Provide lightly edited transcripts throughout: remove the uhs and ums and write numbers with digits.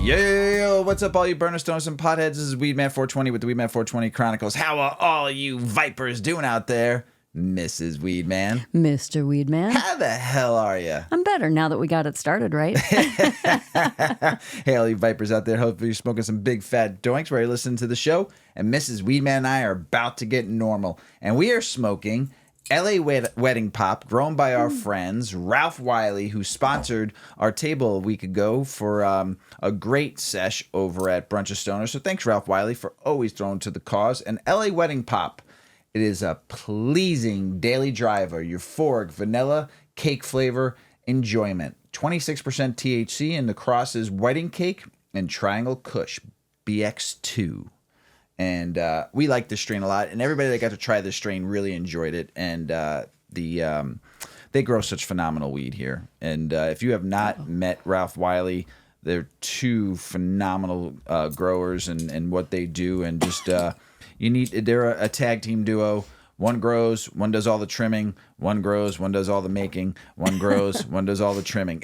Yo, what's up, all you burner stoners and potheads? This is Weedman 420 with the Weedman 420 Chronicles. How are all you vipers doing out there? Mrs. Weedman. Mr. Weedman. How the hell are you? I'm better now that we got it started, right? Hey, all you vipers out there. Hopefully you're smoking some big fat doinks while you're listening to the show. And Mrs. Weedman and I are about to get normal. And we are smoking LA Wedding Pop, grown by our friends, Ralph Wiley, who sponsored our table a week ago for a great sesh over at Brunch of Stoners. So thanks, Ralph Wiley, for always throwing to the cause. And LA Wedding Pop, it is a pleasing daily driver, euphoric vanilla cake flavor enjoyment. 26% THC, and the cross is wedding cake and Triangle Kush BX2. And we like this strain a lot, and everybody that got to try this strain really enjoyed it. And they grow such phenomenal weed here. And if you have not met Ralph Wiley, they're two phenomenal growers and what they do. And just they're a tag team duo. One grows, one does all the trimming. One grows, one does all the making. One grows, one does all the trimming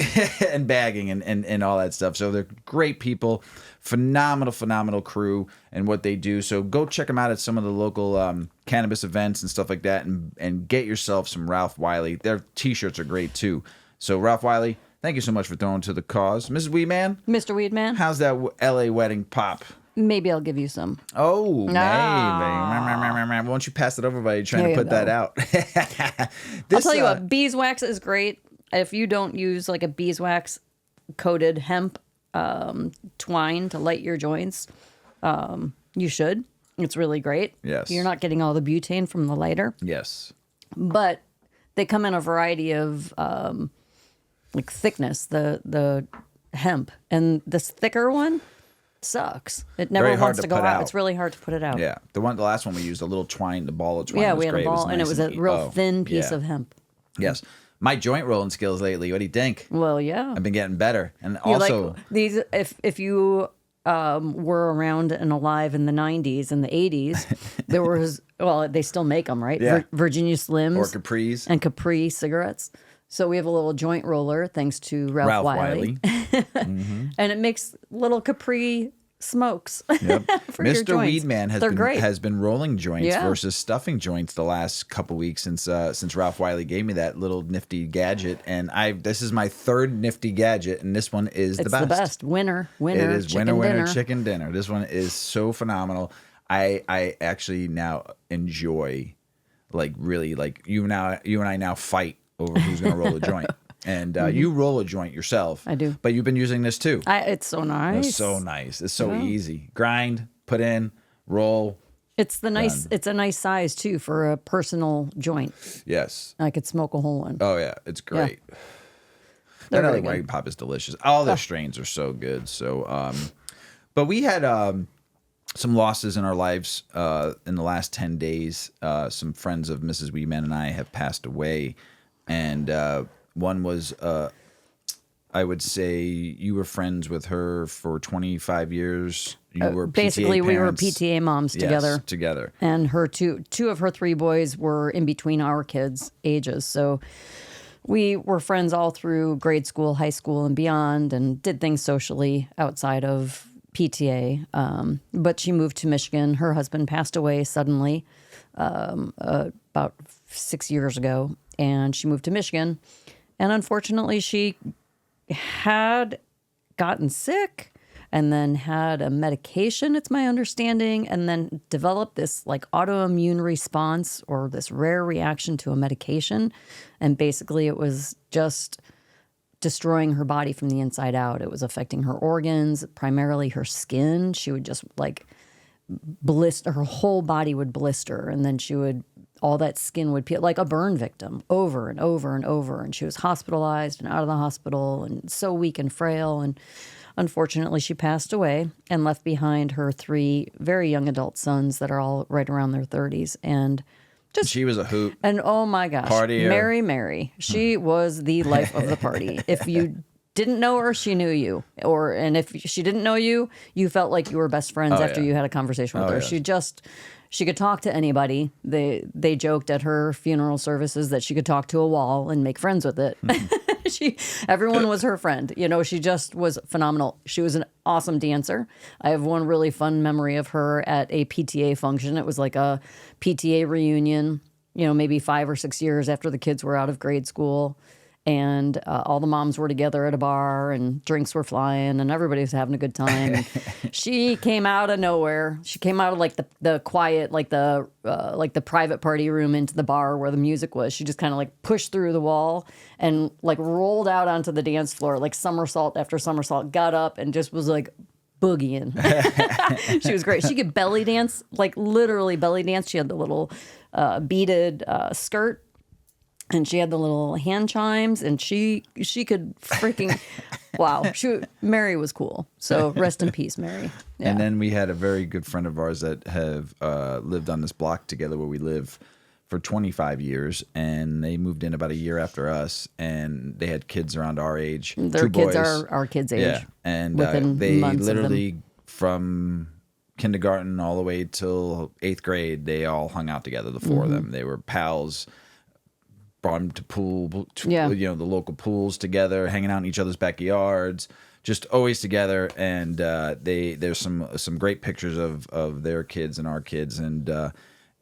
and bagging and all that stuff. So they're great people, phenomenal crew and what they do. So go check them out at some of the local cannabis events and stuff like that, and get yourself some Ralph Wiley. Their T-shirts are great too. So Ralph Wiley, thank you so much for throwing to the cause. Mrs. Weedman? Mr. Weedman? How's that LA Wedding Pop? Maybe I'll give you some. Oh, maybe. Why don't you pass it over by trying to put that out? I'll tell you what, beeswax is great. If you don't use like a beeswax coated hemp twine to light your joints, you should. It's really great. Yes. You're not getting all the butane from the lighter. Yes. But they come in a variety of like thickness, the hemp. And this thicker one sucks. It never wants to go out. It's really hard to put it out. Yeah. The last one we used, a little twine, the ballot twine. Yeah, was we had great. a ball, and it was a real thin piece of hemp. Yes. My joint rolling skills lately, what do you think? Well, yeah. I've been getting better. And also, like these, if you were around and alive in the 90s and the 80s, there was, well, they still make them, right? Yeah. Virginia Slims. Or Capris. And Capri cigarettes. So we have a little joint roller, thanks to Ralph Wiley. Mm-hmm. And it makes little Capri smokes. Yep. For your Mr. joints. Weedman has been rolling joints versus stuffing joints the last couple weeks since Ralph Wiley gave me that little nifty gadget, and this is my third nifty gadget, and this one is the best. It's the best. Winner. It is winner dinner. chicken dinner. This one is so phenomenal. I actually now enjoy, like, really, like, you and I now fight over who's going to roll a joint. And you roll a joint yourself. I do. But you've been using this too. It's so nice. It's so nice. It's so easy. Grind, put in, roll. It's a nice size too for a personal joint. Yes. I could smoke a whole one. Oh yeah, it's great. Yeah. That LA Wedding Pop is delicious. All their strains are so good. So, but we had some losses in our lives in the last 10 days. Some friends of Mrs. Weedman and I have passed away, and one was, I would say, you were friends with her for 25 years. You were basically PTA we were parents. PTA moms together. Yes, together. And her two of her three boys were in between our kids' ages. So we were friends all through grade school, high school, and beyond, and did things socially outside of PTA. But she moved to Michigan. Her husband passed away suddenly about 6 years ago, and she moved to Michigan. And unfortunately, she had gotten sick and then had a medication, it's my understanding, and then developed this like autoimmune response or this rare reaction to a medication. And basically it was just destroying her body from the inside out. It was affecting her organs, primarily her skin. She would just like blister, her whole body would blister, and then all that skin would peel like a burn victim over and over and over. And she was hospitalized and out of the hospital and so weak and frail. And unfortunately, she passed away and left behind her three very young adult sons that are all right around their 30s. And she was a hoot. And oh my gosh, partier. Mary. She was the life of the party. If you didn't know her, she knew you. And if she didn't know you, you felt like you were best friends after you had a conversation with her. Yes. She could talk to anybody. They joked at her funeral services that she could talk to a wall and make friends with it. Everyone was her friend. You know, she just was phenomenal. She was an awesome dancer. I have one really fun memory of her at a PTA function. It was like a PTA reunion, you know, maybe 5 or 6 years after the kids were out of grade school. And all the moms were together at a bar and drinks were flying and everybody was having a good time. And she came out of nowhere. She came out of like the quiet, like the private party room into the bar where the music was. She just kind of like pushed through the wall and like rolled out onto the dance floor, like somersault after somersault, got up and just was like boogieing. She was great. She could belly dance, like literally belly dance. She had the little beaded skirt. And she had the little hand chimes, and she could freaking, wow. Mary was cool. So rest in peace, Mary. Yeah. And then we had a very good friend of ours that have lived on this block together where we live for 25 years, and they moved in about a year after us, and they had kids around our age. Their 2 kids boys. are our kids' age. Yeah, and within they months literally of them. from kindergarten all the way till 8th grade, they all hung out together. The 4 of them, they were pals. Brought them to you know, the local pools together, hanging out in each other's backyards, just always together. And there's some great pictures of their kids and our kids, and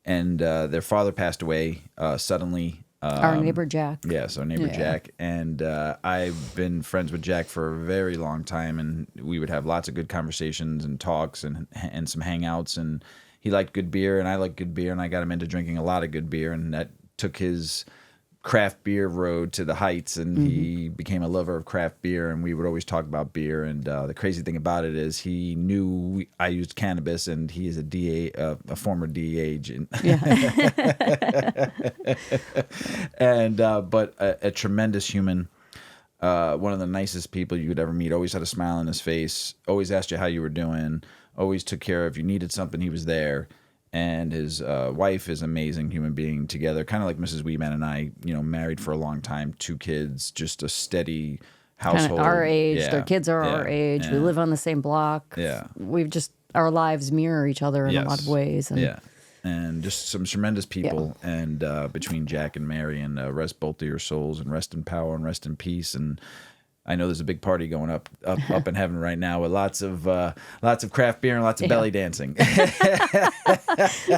their father passed away suddenly. Our neighbor Jack. Yes, our neighbor Jack. And I've been friends with Jack for a very long time, and we would have lots of good conversations and talks and some hangouts. And he liked good beer, and I liked good beer, and I got him into drinking a lot of good beer, and that took his craft beer road to the heights, and he became a lover of craft beer, and we would always talk about beer. And the crazy thing about it is he knew I used cannabis, and he is a former DEA agent. And but a tremendous human, one of the nicest people you could ever meet. Always had a smile on his face, always asked you how you were doing, always took care of. If you needed something, he was there. And his wife is an amazing human being together, kind of like Mrs. Weedman and I, you know, married for a long time, 2 kids, just a steady household. Kind of our age. Yeah. Their kids are our age. Yeah. We live on the same block. Yeah. We've just, our lives mirror each other in a lot of ways. And yeah. And just some tremendous people. Yeah. And between Jack and Mary, and rest both of your souls, and rest in power and rest in peace. And I know there's a big party going up in heaven right now with lots of craft beer and lots of belly dancing.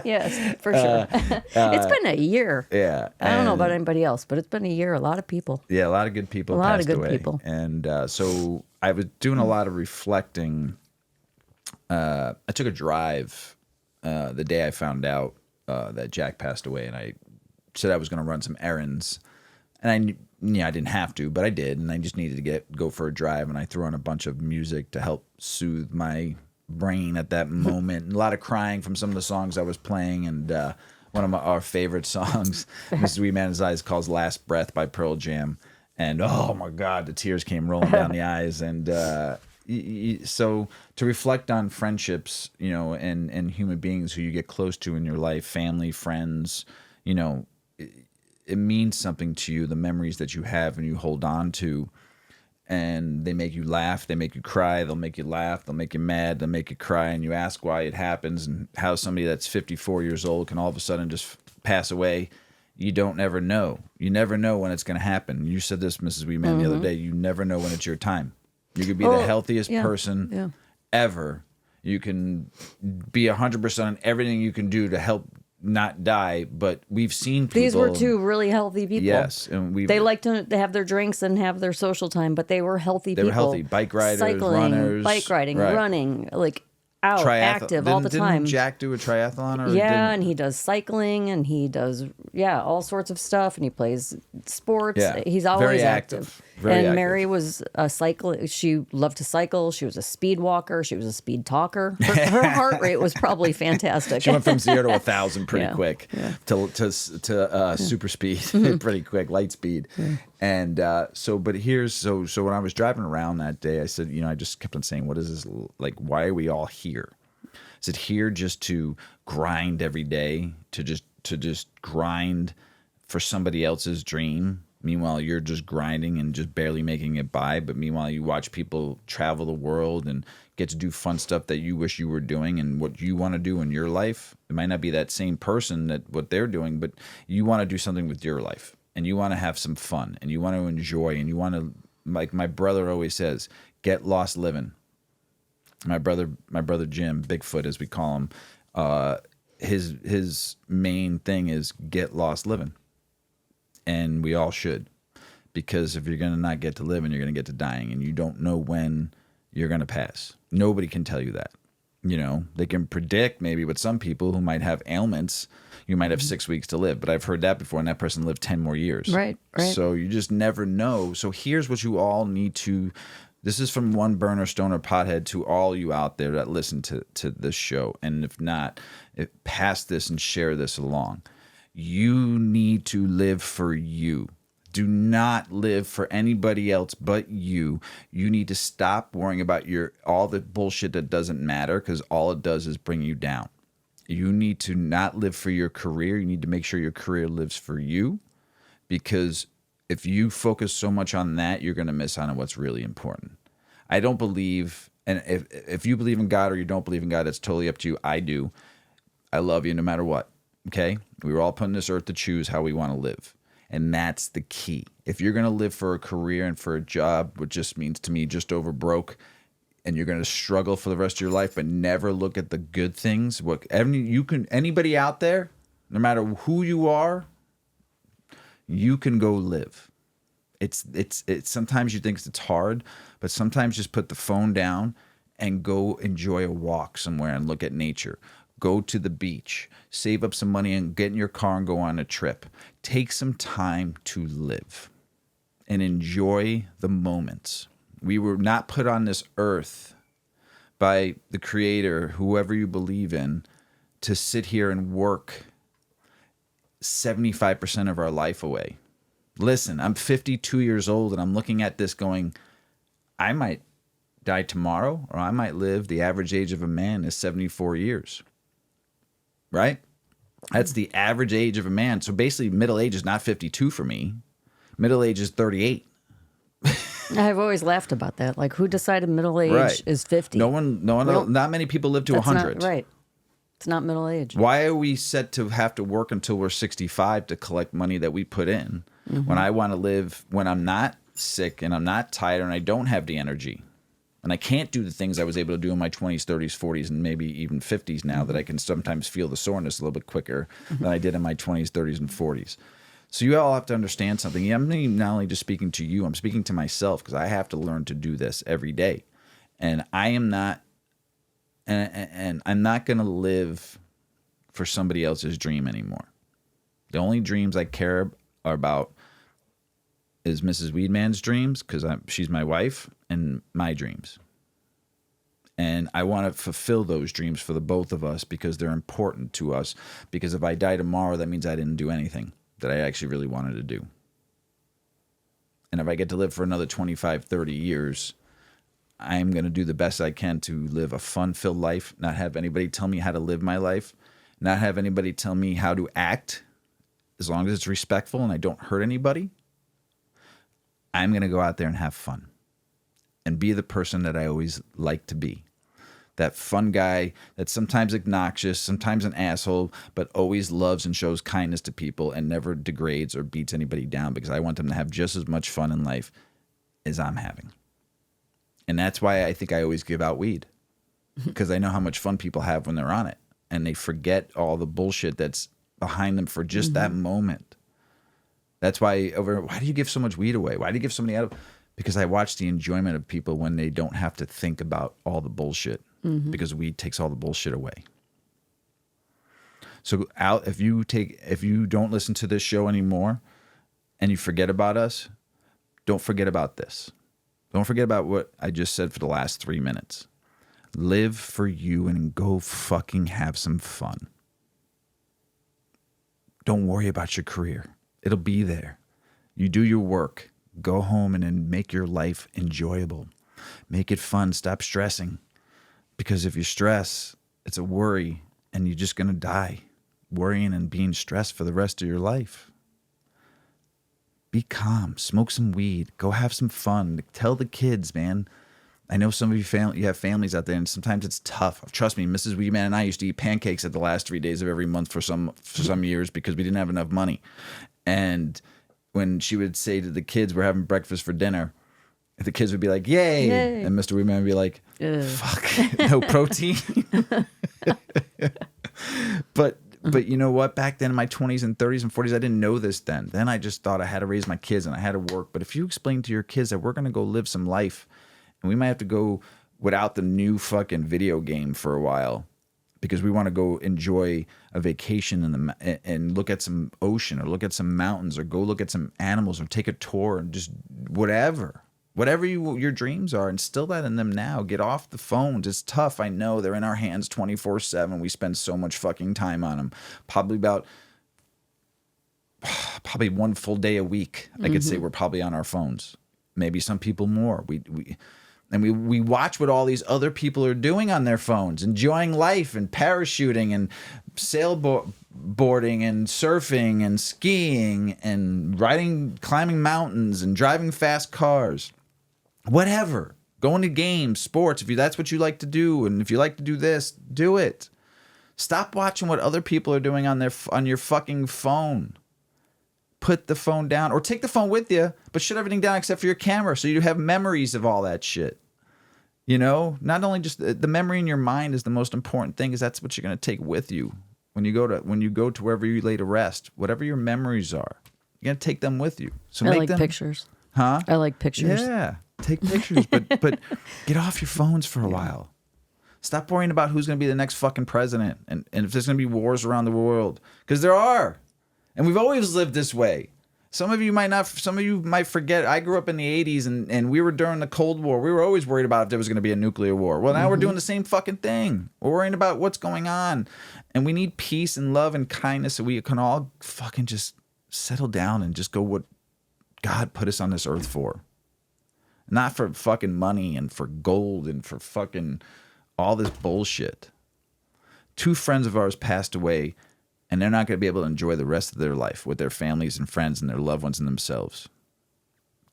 Yes, for sure. It's been a year. Yeah. I don't know about anybody else, but it's been a year. A lot of people. Yeah, a lot of good people passed away. And so I was doing a lot of reflecting. I took a drive the day I found out that Jack passed away, and I said I was going to run some errands. And I didn't have to, but I did, and I just needed to go for a drive, and I threw on a bunch of music to help soothe my brain at that moment. And a lot of crying from some of the songs I was playing, and one of our favorite songs, Mrs. Weedman's Eyes, calls "Last Breath" by Pearl Jam, and oh my God, the tears came rolling down the eyes. And so to reflect on friendships, you know, and human beings who you get close to in your life, family, friends, you know. It means something to you, the memories that you have and you hold on to, and they make you laugh, they make you cry, they'll make you laugh, they'll make you mad, they'll make you cry, and you ask why it happens and how somebody that's 54 years old can all of a sudden just pass away. You don't ever know. You never know when it's going to happen. You said this, Mrs. Weedman, the other day. You never know when it's your time. You could be the healthiest person ever. You can be 100% on everything you can do to help not die, but we've seen people. These were 2 really healthy people. Yes, and they like to have their drinks and have their social time, but they were healthy people. They were healthy, bike riders, cycling, runners, bike riding, running, like out, active all the time. Didn't Jack do a triathlon? And he does cycling, and he does all sorts of stuff, and he plays sports. Yeah, he's always very active. Very active. Mary was a cyclist. She loved to cycle. She was a speed walker. She was a speed talker. Her heart rate was probably fantastic. She went from 0 to 1,000 pretty quick to super speed pretty quick, light speed. Yeah. And but when I was driving around that day, I said, you know, I just kept on saying, what is this like? Why are we all here? Is it here just to grind every day, to just grind for somebody else's dream? Meanwhile, you're just grinding and just barely making it by. But meanwhile, you watch people travel the world and get to do fun stuff that you wish you were doing and what you want to do in your life. It might not be that same person that what they're doing, but you want to do something with your life. and you want to have some fun and you want to enjoy and you want to, like my brother always says, get lost living. My brother Jim, Bigfoot as we call him, his main thing is get lost living. And we all should, because if you're going to not get to living, you're going to get to dying, and you don't know when you're going to pass. Nobody can tell you that. You know, they can predict maybe with some people who might have ailments, you might have 6 weeks to live, but I've heard that before, and that person lived 10 more years. Right. So you just never know. So here's what you all need to, this is from one burner, stoner, pothead to all you out there that listen to this show. And if not, pass this and share this along. You need to live for you. Do not live for anybody else but you. You need to stop worrying about all the bullshit that doesn't matter, because all it does is bring you down. You need to not live for your career. You need to make sure your career lives for you, because if you focus so much on that, you're going to miss out on what's really important. I don't believe, and if you believe in God or you don't believe in God, it's totally up to you. I do. I love you no matter what. Okay? We were all put on this earth to choose how we want to live. And that's the key. If you're going to live for a career and for a job, which just means to me just over broke, and you're going to struggle for the rest of your life, but never look at the good things. Anybody out there, no matter who you are, you can go live. It's sometimes you think it's hard, but sometimes just put the phone down and go enjoy a walk somewhere and look at nature. Go to the beach, save up some money and get in your car and go on a trip. Take some time to live and enjoy the moments. We were not put on this earth by the Creator, whoever you believe in, to sit here and work 75% of our life away. Listen, I'm 52 years old and I'm looking at this going, I might die tomorrow, or I might live. The average age of a man is 74 years. Right? That's the average age of a man. So basically, middle age is not 52 for me. Middle age is 38. I've always laughed about that. Like, who decided middle age is 50? No one, not many people live to 100. Right. It's not middle age. Why are we set to have to work until we're 65 to collect money that we put in when I want to live, when I'm not sick and I'm not tired and I don't have the energy? And I can't do the things I was able to do in my 20s, 30s, 40s, and maybe even 50s now, that I can sometimes feel the soreness a little bit quicker than I did in my 20s, 30s, and 40s. So you all have to understand something. I'm not only just speaking to you, I'm speaking to myself, because I have to learn to do this every day. And I am not, and I'm not going to live for somebody else's dream anymore. The only dreams I care about is Mrs. Weedman's dreams, because she's my wife, and my dreams. And I want to fulfill those dreams for the both of us, because they're important to us. Because if I die tomorrow, that means I didn't do anything that I actually really wanted to do. And if I get to live for another 25, 30 years, I'm going to do the best I can to live a fun-filled life, not have anybody tell me how to live my life, not have anybody tell me how to act, as long as it's respectful and I don't hurt anybody. I'm going to go out there and have fun and be the person that I always like to be. That fun guy that's sometimes obnoxious, sometimes an asshole, but always loves and shows kindness to people and never degrades or beats anybody down, because I want them to have just as much fun in life as I'm having. And that's why I think I always give out weed, because I know how much fun people have when they're on it, and they forget all the bullshit that's behind them for just that moment. That's why why do you give so much weed away? Why do you give so many out? Because I watch the enjoyment of people when they don't have to think about all the bullshit, because weed takes all the bullshit away. So if you don't listen to this show anymore and you forget about us, don't forget about this. Don't forget about what I just said for the last 3 minutes. Live for you and go fucking have some fun. Don't worry about your career. It'll be there. You do your work. Go home and then make your life enjoyable. Make it fun. Stop stressing. Because if you stress, it's a worry, and you're just going to die worrying and being stressed for the rest of your life. Be calm. Smoke some weed. Go have some fun. Tell the kids, man. I know some of you have families out there, and sometimes it's tough. Trust me, Mrs. Weedman and I used to eat pancakes at the last 3 days of every month for some years, because we didn't have enough money. And when she would say to the kids, we're having breakfast for dinner, the kids would be like, yay. Yay. And Mr. Weedman would be like, Ugh. fuck, no protein. But you know what? Back then in my 20s and 30s and 40s, I didn't know this then. Then I just thought I had to raise my kids and I had to work. But if you explain to your kids that we're going to go live some life and we might have to go without the new fucking video game for a while because we want to go enjoy a vacation and look at some ocean or look at some mountains or go look at some animals or take a tour and just whatever your dreams are, instill that in them now. Get off the phones. It's tough. I know they're in our hands 24/7. We spend so much fucking time on them. Probably one full day a week. I could say we're probably on our phones. Maybe some people more. We watch what all these other people are doing on their phones, enjoying life and parachuting and sailboarding and surfing and skiing and climbing mountains and driving fast cars. Whatever. Going to games, sports, if that's what you like to do, and if you like to do this, do it. Stop watching what other people are doing on your fucking phone. Put the phone down, or take the phone with you, but shut everything down except for your camera so you have memories of all that shit. You know, not only just the memory in your mind is the most important thing, is that's what you're going to take with you when you go to wherever you lay to rest. Whatever your memories are, you're going to take them with you. So I like pictures. Huh? I like pictures. Yeah. Take pictures, but get off your phones for a while. Stop worrying about who's going to be the next fucking president and if there's going to be wars around the world. Because there are. And we've always lived this way. Some of you might forget. I grew up in the 80s and we were during the Cold War. We were always worried about if there was going to be a nuclear war. Well, now we're doing the same fucking thing. We're worrying about what's going on. And we need peace and love and kindness so we can all fucking just settle down and just go what God put us on this earth for. Not for fucking money and for gold and for fucking all this bullshit. 2 friends of ours passed away, and they're not going to be able to enjoy the rest of their life with their families and friends and their loved ones and themselves.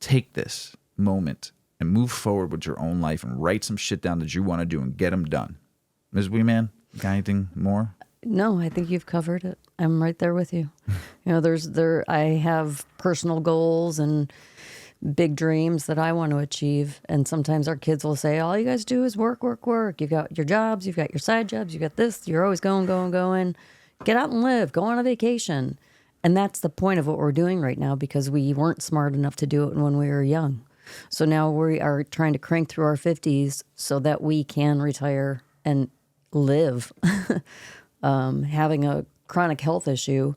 Take this moment and move forward with your own life and write some shit down that you want to do and get them done. Ms. Weedman, got anything more? No, I think you've covered it. I'm right there with you. You know, I have personal goals and big dreams that I want to achieve. And sometimes our kids will say, all you guys do is work, work, work. You've got your jobs, you've got your side jobs, you've got this. You're always going, going, going. Get out and live. Go on a vacation. And that's the point of what we're doing right now because we weren't smart enough to do it when we were young. So now we are trying to crank through our 50s so that we can retire and live. Having a chronic health issue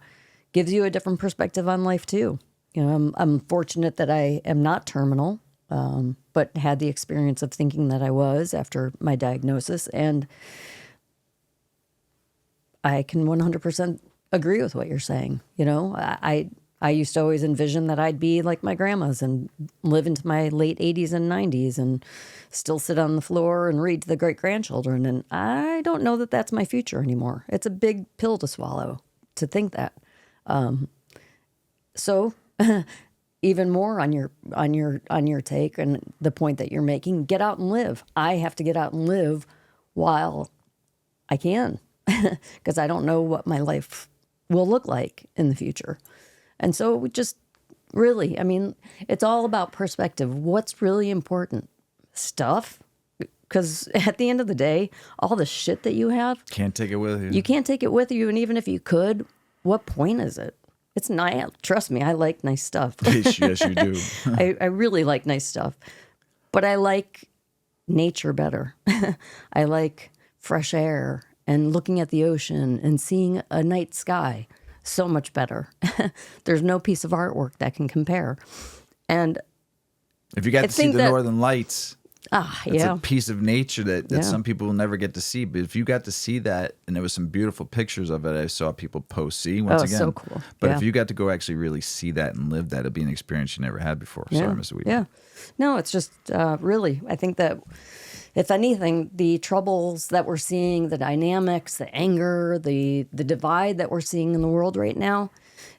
gives you a different perspective on life too. You know, I'm fortunate that I am not terminal, but had the experience of thinking that I was after my diagnosis. And I can 100% agree with what you're saying. You know, I used to always envision that I'd be like my grandmas and live into my late 80s and 90s and still sit on the floor and read to the great-grandchildren. And I don't know that that's my future anymore. It's a big pill to swallow to think that. So even more on your take and the point that you're making, get out and live. I have to get out and live while I can because I don't know what my life will look like in the future. And so we just really, I mean, it's all about perspective. What's really important? Stuff. Because at the end of the day, all the shit that you have. Can't take it with you. You can't take it with you. And even if you could, what point is it? It's nice. Trust me, I like nice stuff. Yes, you do. I really like nice stuff. But I like nature better. I like fresh air and looking at the ocean and seeing a night sky. So much better. There's no piece of artwork that can compare. And if you got to see the Northern Lights, it's yeah, a piece of nature that some people will never get to see. But if you got to see that, and there was some beautiful pictures of it, I saw people post. Once again, so cool. But if you got to go actually really see that and live that, it'd be an experience you never had before. Yeah. Sorry, Mr. Weedman. Yeah, no, it's just really. I think that if anything, the troubles that we're seeing, the dynamics, the anger, the divide that we're seeing in the world right now,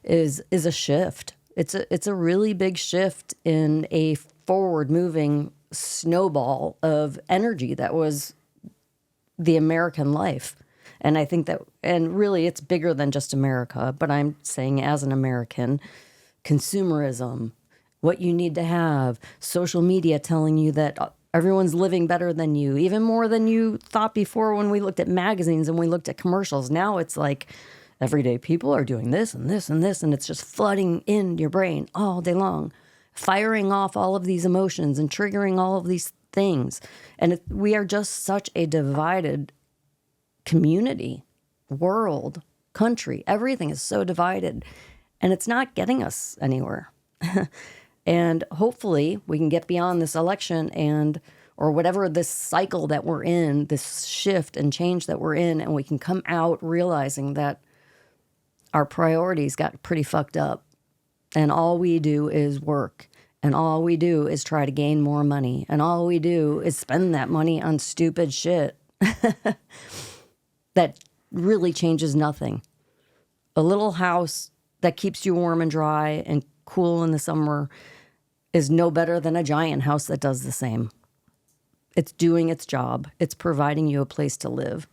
is a shift. It's a really big shift in a forward moving snowball of energy that was the American life. And I think that, and really it's bigger than just America, but I'm saying as an American, consumerism, what you need to have, social media telling you that everyone's living better than you, even more than you thought before when we looked at magazines and we looked at commercials. Now it's like everyday people are doing this and this and this, and it's just flooding in your brain all day long, firing off all of these emotions and triggering all of these things. And we are just such a divided community, world, country. Everything is so divided, and it's not getting us anywhere. And hopefully we can get beyond this election or whatever this cycle that we're in, this shift and change that we're in, and we can come out realizing that our priorities got pretty fucked up. And all we do is work. And all we do is try to gain more money. And all we do is spend that money on stupid shit that really changes nothing. A little house that keeps you warm and dry and cool in the summer is no better than a giant house that does the same. It's doing its job. It's providing you a place to live.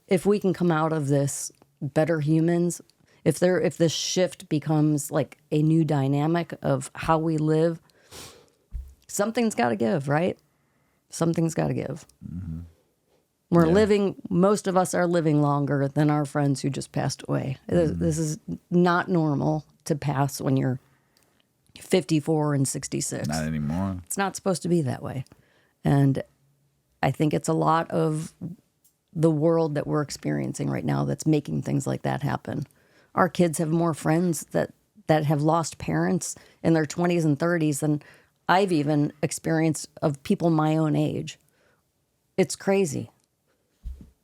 If we can come out of this better humans, if this shift becomes like a new dynamic of how we live, something's got to give, right? Something's got to give. Mm-hmm. Most of us are living longer than our friends who just passed away. Mm-hmm. This is not normal to pass when you're 54 and 66. Not anymore. It's not supposed to be that way. And I think it's a lot of the world that we're experiencing right now that's making things like that happen. Our kids have more friends that have lost parents in their 20s and 30s than I've even experienced of people my own age. It's crazy.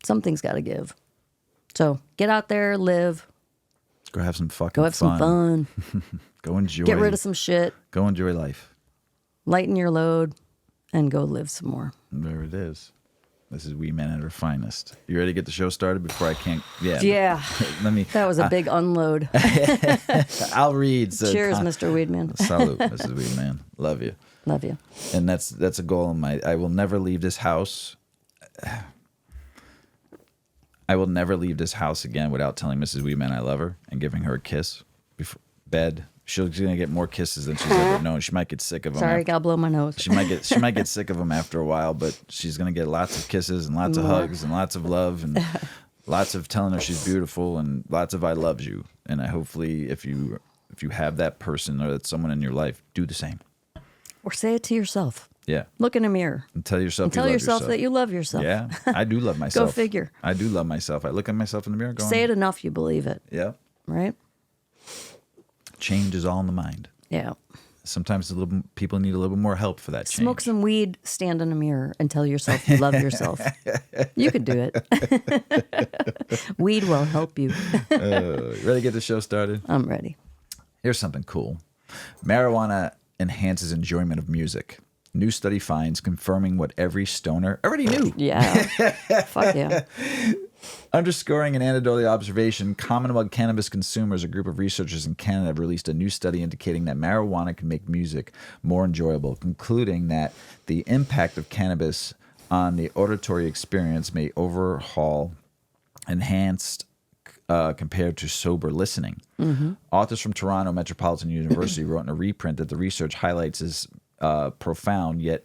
Something's got to give. So get out there, live. Go have some fucking fun. Go have some fun. Go enjoy. Get rid of some shit. Go enjoy life. Lighten your load and go live some more. There it is. Mrs Weedman at her finest. You ready to get the show started before I can't? Yeah. Yeah. Let me. That was a big unload. I'll read. So cheers, Mr. Weedman. Salute, Mrs Weedman. Love you. Love you. And that's a goal of mine. I will never leave this house. I will never leave this house again without telling Mrs. Weedman I love her and giving her a kiss before bed. She's gonna get more kisses than she's ever known. She might get sick of them. Sorry, gotta blow my nose. She might get sick of them after a while, but she's gonna get lots of kisses and lots of hugs and lots of love and lots of telling her she's beautiful and lots of I loves you. And I hopefully if you have that person or that someone in your life, do the same. Or say it to yourself. Yeah. Look in a mirror. And tell yourself and tell yourself that you love yourself. Yeah. I do love myself. Go figure. I do love myself. I look at myself in the mirror going, say it enough, you believe it. Yeah. Right? Change is all in the mind. Yeah. Sometimes people need a little bit more help for that change. Smoke some weed, stand in a mirror, and tell yourself you love yourself. You could do it. Weed will help you. Ready to get the show started? I'm ready. Here's something cool. Marijuana enhances enjoyment of music. New study finds confirming what every stoner already knew. Yeah. Fuck yeah. Underscoring an anecdotal observation common among cannabis consumers, a group of researchers in Canada have released a new study indicating that marijuana can make music more enjoyable, concluding that the impact of cannabis on the auditory experience may overhaul enhanced compared to sober listening. Mm-hmm. Authors from Toronto Metropolitan University wrote in a reprint that the research highlights as profound yet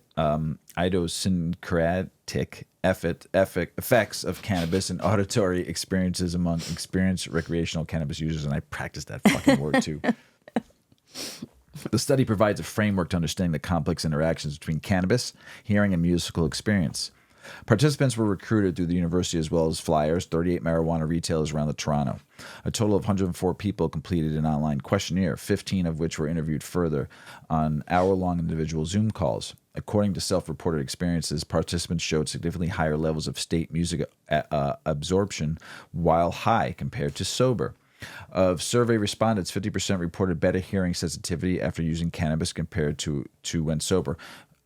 idiosyncratic effects of cannabis and auditory experiences among experienced recreational cannabis users. And I practiced that fucking word too. The study provides a framework to understanding the complex interactions between cannabis, hearing, and musical experience. Participants were recruited through the university as well as flyers, 38 marijuana retailers around the Toronto. A total of 104 people completed an online questionnaire, 15 of which were interviewed further on hour-long individual Zoom calls. According to self-reported experiences, participants showed significantly higher levels of state music absorption while high compared to sober. Of survey respondents, 50% reported better hearing sensitivity after using cannabis compared to when sober.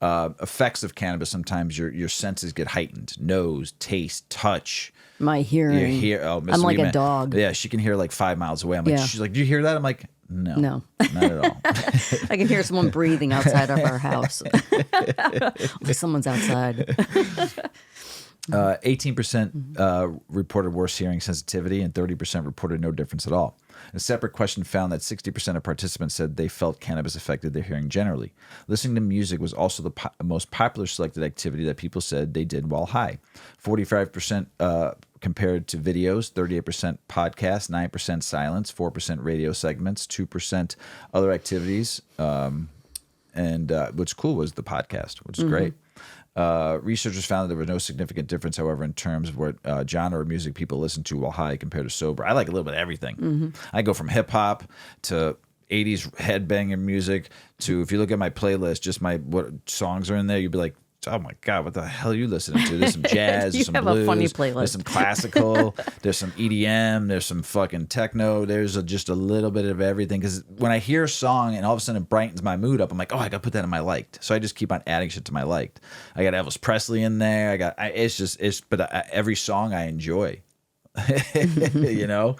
Effects of cannabis, sometimes your senses get heightened. Nose, taste, touch. My hearing. Miss I'm like Weedman. a dog. Yeah, she can hear like 5 miles away. I'm like, she's like, do you hear that? I'm like, no. Not at all. I can hear someone breathing outside of our house. Like someone's outside. 18% reported worse hearing sensitivity and 30% reported no difference at all. A separate question found that 60% of participants said they felt cannabis affected their hearing generally. Listening to music was also the most popular selected activity that people said they did while high. 45% compared to videos, 38% podcasts, 9% silence, 4% radio segments, 2% other activities, and what's cool was the podcast, which is great. Researchers found that there was no significant difference, however, in terms of what genre of music people listen to while high compared to sober. I like a little bit of everything. I go from hip hop to 80s headbanging music to, if you look at my playlist, just what songs are in there, you'd be like, oh my God, what the hell are you listening to? There's some jazz, there's some have blues, a funny playlist. There's some classical, there's some EDM, there's some fucking techno, there's just a little bit of everything. Because when I hear a song and all of a sudden it brightens my mood up, I'm like, oh, I got to put that in my liked. So I just keep on adding shit to my liked. I got Elvis Presley in there. Every song I enjoy, you know?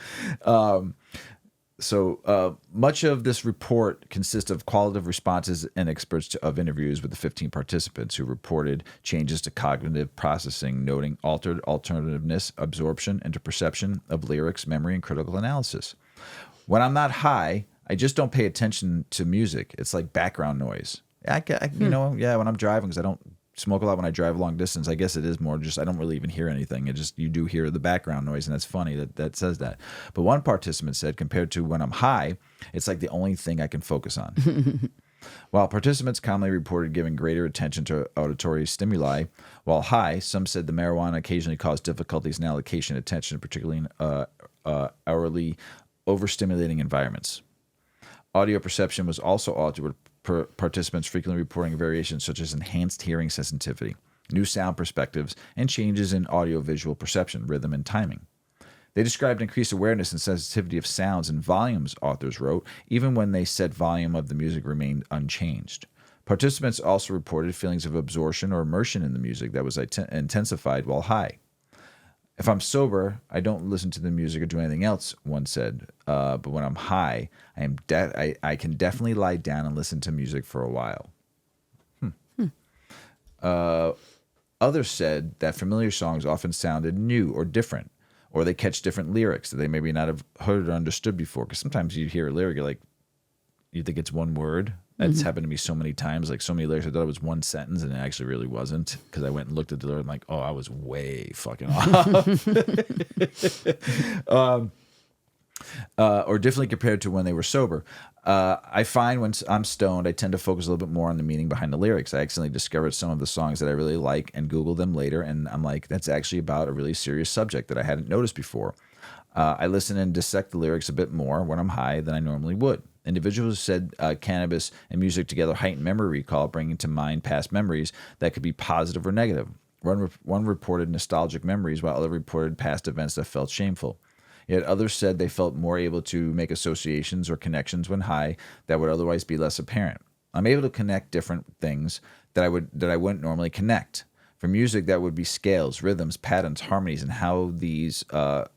So much of this report consists of qualitative responses and experts of interviews with the 15 participants who reported changes to cognitive processing, noting altered alternativeness, absorption, interperception of lyrics, memory, and critical analysis. When I'm not high, I just don't pay attention to music. It's like background noise. When I'm driving, because I don't smoke a lot when I drive long distance, I guess it is more just I don't really even hear anything. It just, you do hear the background noise, and that's funny that says that. But one participant said, compared to when I'm high, it's like the only thing I can focus on. While participants commonly reported giving greater attention to auditory stimuli while high, some said the marijuana occasionally caused difficulties in allocation of attention, particularly in hourly overstimulating environments. Audio perception was also altered, with participants frequently reporting variations such as enhanced hearing sensitivity, new sound perspectives, and changes in audiovisual perception, rhythm, and timing. They described increased awareness and sensitivity of sounds and volumes, authors wrote, even when they said volume of the music remained unchanged. Participants also reported feelings of absorption or immersion in the music that was intensified while high. If I'm sober, I don't listen to the music or do anything else, one said. But when I'm high, I can definitely lie down and listen to music for a while. Others said that familiar songs often sounded new or different, or they catch different lyrics that they maybe not have heard or understood before. Because sometimes you hear a lyric, you're like, you think it's one word. That's happened to me so many times, like so many lyrics. I thought it was one sentence, and it actually really wasn't, because I went and looked at the lyric. I'm like, oh, I was way fucking off. Or differently compared to when they were sober. I find when I'm stoned, I tend to focus a little bit more on the meaning behind the lyrics. I accidentally discovered some of the songs that I really like and Google them later, and I'm like, that's actually about a really serious subject that I hadn't noticed before. I listen and dissect the lyrics a bit more when I'm high than I normally would. Individuals said cannabis and music together heighten memory recall, bringing to mind past memories that could be positive or negative. One reported nostalgic memories, while others reported past events that felt shameful. Yet others said they felt more able to make associations or connections when high that would otherwise be less apparent. I'm able to connect different things that I wouldn't normally connect. For music, that would be scales, rhythms, patterns, harmonies, and how these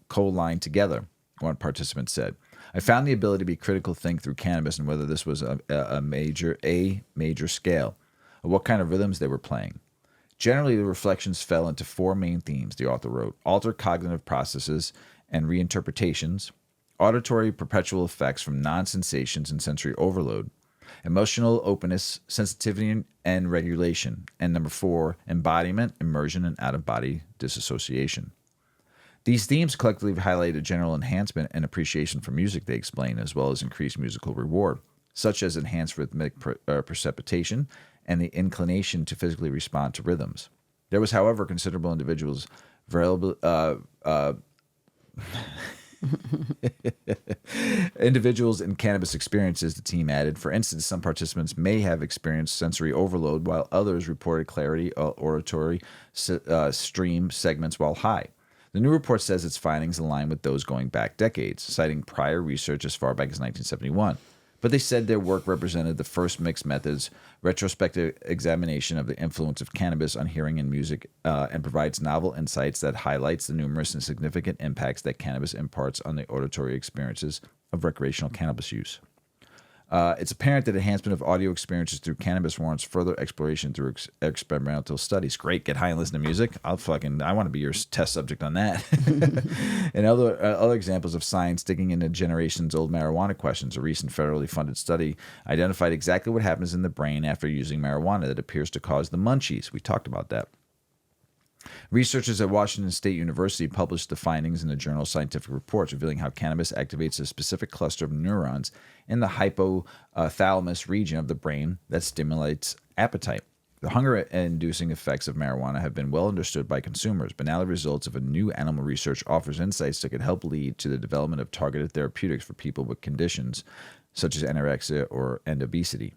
co-line together, one participant said. I found the ability to be critical think through cannabis and whether this was a major scale, or what kind of rhythms they were playing. Generally, the reflections fell into four main themes, the author wrote: altered cognitive processes and reinterpretations, auditory perpetual effects from non-sensations and sensory overload, emotional openness, sensitivity, and regulation, and number 4, embodiment, immersion, and out-of-body disassociation. These themes collectively highlight a general enhancement and appreciation for music, they explain, as well as increased musical reward, such as enhanced rhythmic precipitation and the inclination to physically respond to rhythms. There was, however, considerable individuals in cannabis experiences, the team added. For instance, some participants may have experienced sensory overload, while others reported clarity, auditory stream segments while high. The new report says its findings align with those going back decades, citing prior research as far back as 1971. But they said their work represented the first mixed methods retrospective examination of the influence of cannabis on hearing and music, and provides novel insights that highlights the numerous and significant impacts that cannabis imparts on the auditory experiences of recreational cannabis use. It's apparent that enhancement of audio experiences through cannabis warrants further exploration through experimental studies. Great, get high and listen to music. I want to be your test subject on that. And other examples of science digging into generations-old marijuana questions. A recent federally funded study identified exactly what happens in the brain after using marijuana that appears to cause the munchies. We talked about that. Researchers at Washington State University published the findings in the journal Scientific Reports, revealing how cannabis activates a specific cluster of neurons in the hypothalamus region of the brain that stimulates appetite. The hunger-inducing effects of marijuana have been well understood by consumers, but now the results of a new animal research offers insights that could help lead to the development of targeted therapeutics for people with conditions such as anorexia and obesity.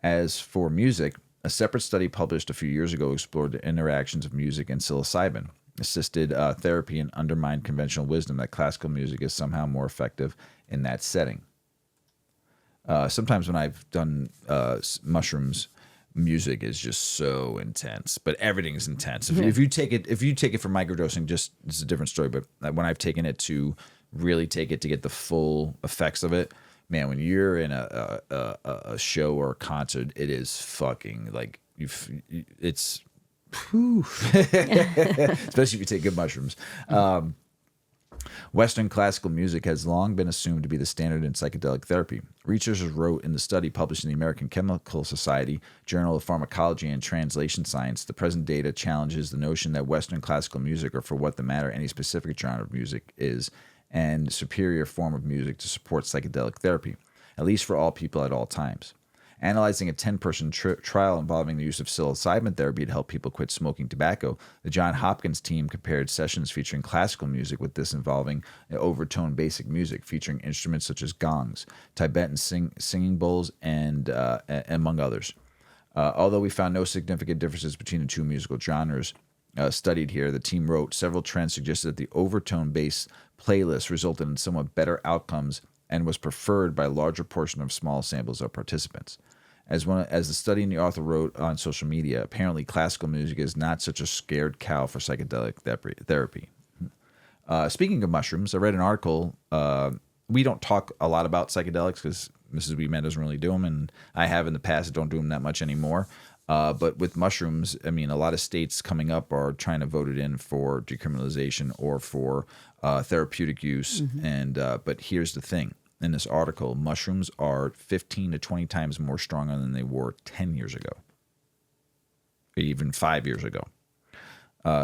As for music, a separate study published a few years ago explored the interactions of music and psilocybin. Assisted therapy and undermined conventional wisdom that classical music is somehow more effective in that setting. Sometimes when I've done mushrooms, music is just so intense, but everything's intense. If you take it for microdosing, just it's a different story. But when I've taken it to really take it to get the full effects of it, man, when you're in a show or a concert, it is fucking like it's, especially if you take good mushrooms. Western classical music has long been assumed to be the standard in psychedelic therapy. Researchers wrote in the study published in the American Chemical Society, Journal of Pharmacology and Translation Science, the present data challenges the notion that Western classical music, or for what the matter, any specific genre of music, is an superior form of music to support psychedelic therapy, at least for all people at all times. Analyzing a 10-person trial involving the use of psilocybin therapy to help people quit smoking tobacco, the Johns Hopkins team compared sessions featuring classical music with this involving overtone basic music, featuring instruments such as gongs, Tibetan singing bowls, and among others. Although we found no significant differences between the two musical genres studied here, the team wrote, several trends suggested that the overtone-based playlist resulted in somewhat better outcomes and was preferred by a larger portion of small samples of participants. As the study and the author wrote on social media, apparently classical music is not such a scared cow for psychedelic therapy. Speaking of mushrooms, I read an article. We don't talk a lot about psychedelics because Mrs. Weedman doesn't really do them, and I have in the past. Don't do them that much anymore. But with mushrooms, I mean, a lot of states coming up are trying to vote it in for decriminalization or for therapeutic use. Mm-hmm. But here's the thing. In this article, mushrooms are 15 to 20 times more stronger than they were 10 years ago, even 5 years ago.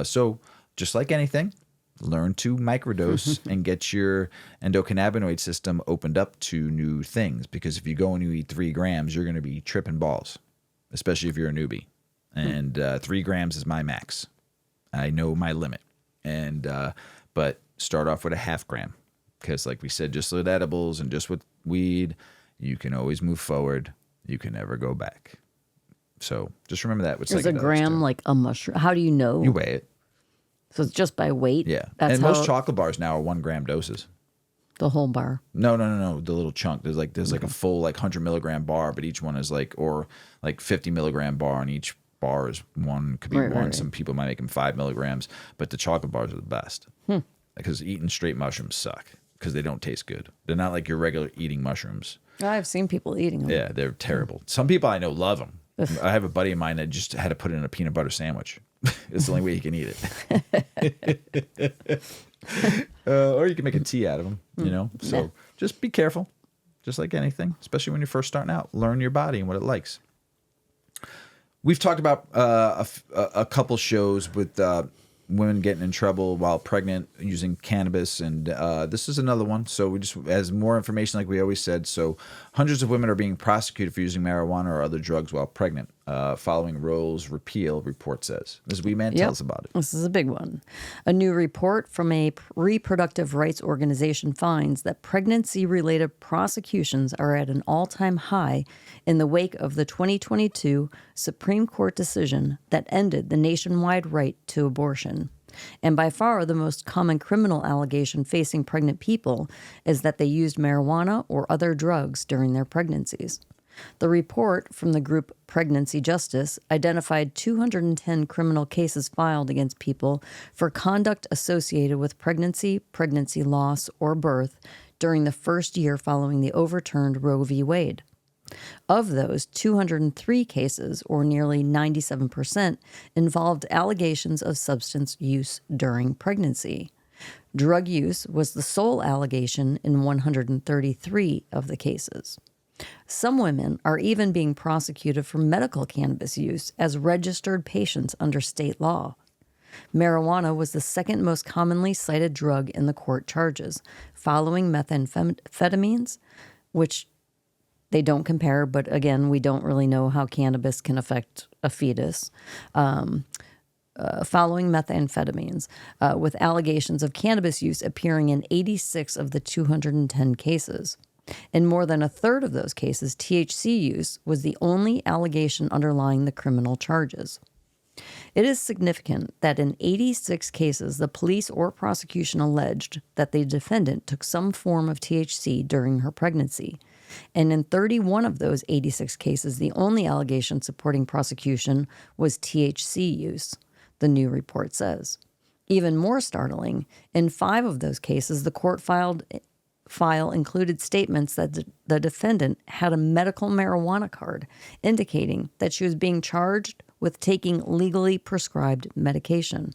So just like anything, learn to microdose and get your endocannabinoid system opened up to new things. Because if you go and you eat 3 grams, you're going to be tripping balls, especially if you're a newbie. And 3 grams is my max. I know my limit. But start off with a half gram. Because like we said, just with edibles and just with weed, you can always move forward. You can never go back. So just remember that. Is a gram like a mushroom? How do you know? You weigh it. So it's just by weight? Yeah. And most chocolate bars now are 1 gram doses. The whole bar? No. The little chunk. There's like a full 100 milligram bar, but each one is or 50 milligram bar, and each bar is one. Could be one. Right. Some people might make them 5 milligrams, but the chocolate bars are the best. Because eating straight mushrooms suck. Because they don't taste good. They're not like your regular eating mushrooms. I've seen people eating them. Yeah, they're terrible. Some people I know love them. I have a buddy of mine that just had to put it in a peanut butter sandwich. It's the only way he can eat it. Or you can make a tea out of them, you know? So just be careful. Just like anything, especially when you're first starting out. Learn your body and what it likes. We've talked about a couple shows with women getting in trouble while pregnant using cannabis, and this is another one. So we just, as more information, like we always said, so hundreds of women are being prosecuted for using marijuana or other drugs while pregnant, following Roe's repeal, report says. Mrs. Weedman, tell us about it. This is a big one. A new report from a reproductive rights organization finds that pregnancy-related prosecutions are at an all-time high in the wake of the 2022 Supreme Court decision that ended the nationwide right to abortion. And by far the most common criminal allegation facing pregnant people is that they used marijuana or other drugs during their pregnancies. The report from the group Pregnancy Justice identified 210 criminal cases filed against people for conduct associated with pregnancy, pregnancy loss, or birth during the first year following the overturned Roe v. Wade. Of those, 203 cases, or nearly 97%, involved allegations of substance use during pregnancy. Drug use was the sole allegation in 133 of the cases. Some women are even being prosecuted for medical cannabis use as registered patients under state law. Marijuana was the second most commonly cited drug in the court charges, following methamphetamines, which they don't compare, but again, we don't really know how cannabis can affect a fetus. Following methamphetamines, with allegations of cannabis use appearing in 86 of the 210 cases. In more than a third of those cases, THC use was the only allegation underlying the criminal charges. It is significant that in 86 cases, the police or prosecution alleged that the defendant took some form of THC during her pregnancy. And in 31 of those 86 cases, the only allegation supporting prosecution was THC use, the new report says. Even more startling, in 5 of those cases, the court file included statements that the defendant had a medical marijuana card, indicating that she was being charged with taking legally prescribed medication.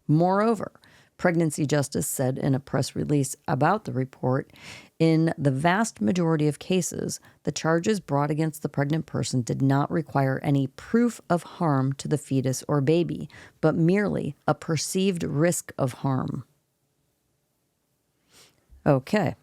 Moreover, Pregnancy Justice said in a press release about the report, in the vast majority of cases, the charges brought against the pregnant person did not require any proof of harm to the fetus or baby, but merely a perceived risk of harm. Okay.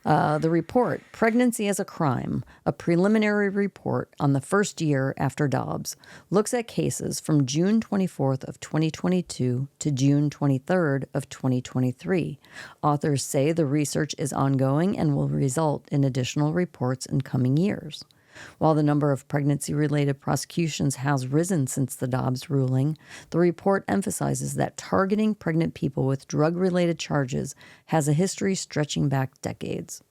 The report, Pregnancy as a Crime, a preliminary report on the first year after Dobbs, looks at cases from June 24th of 2022 to June 23rd of 2023. Authors say the research is ongoing and will result in additional reports in coming years. While the number of pregnancy-related prosecutions has risen since the Dobbs ruling, the report emphasizes that targeting pregnant people with drug-related charges has a history stretching back decades.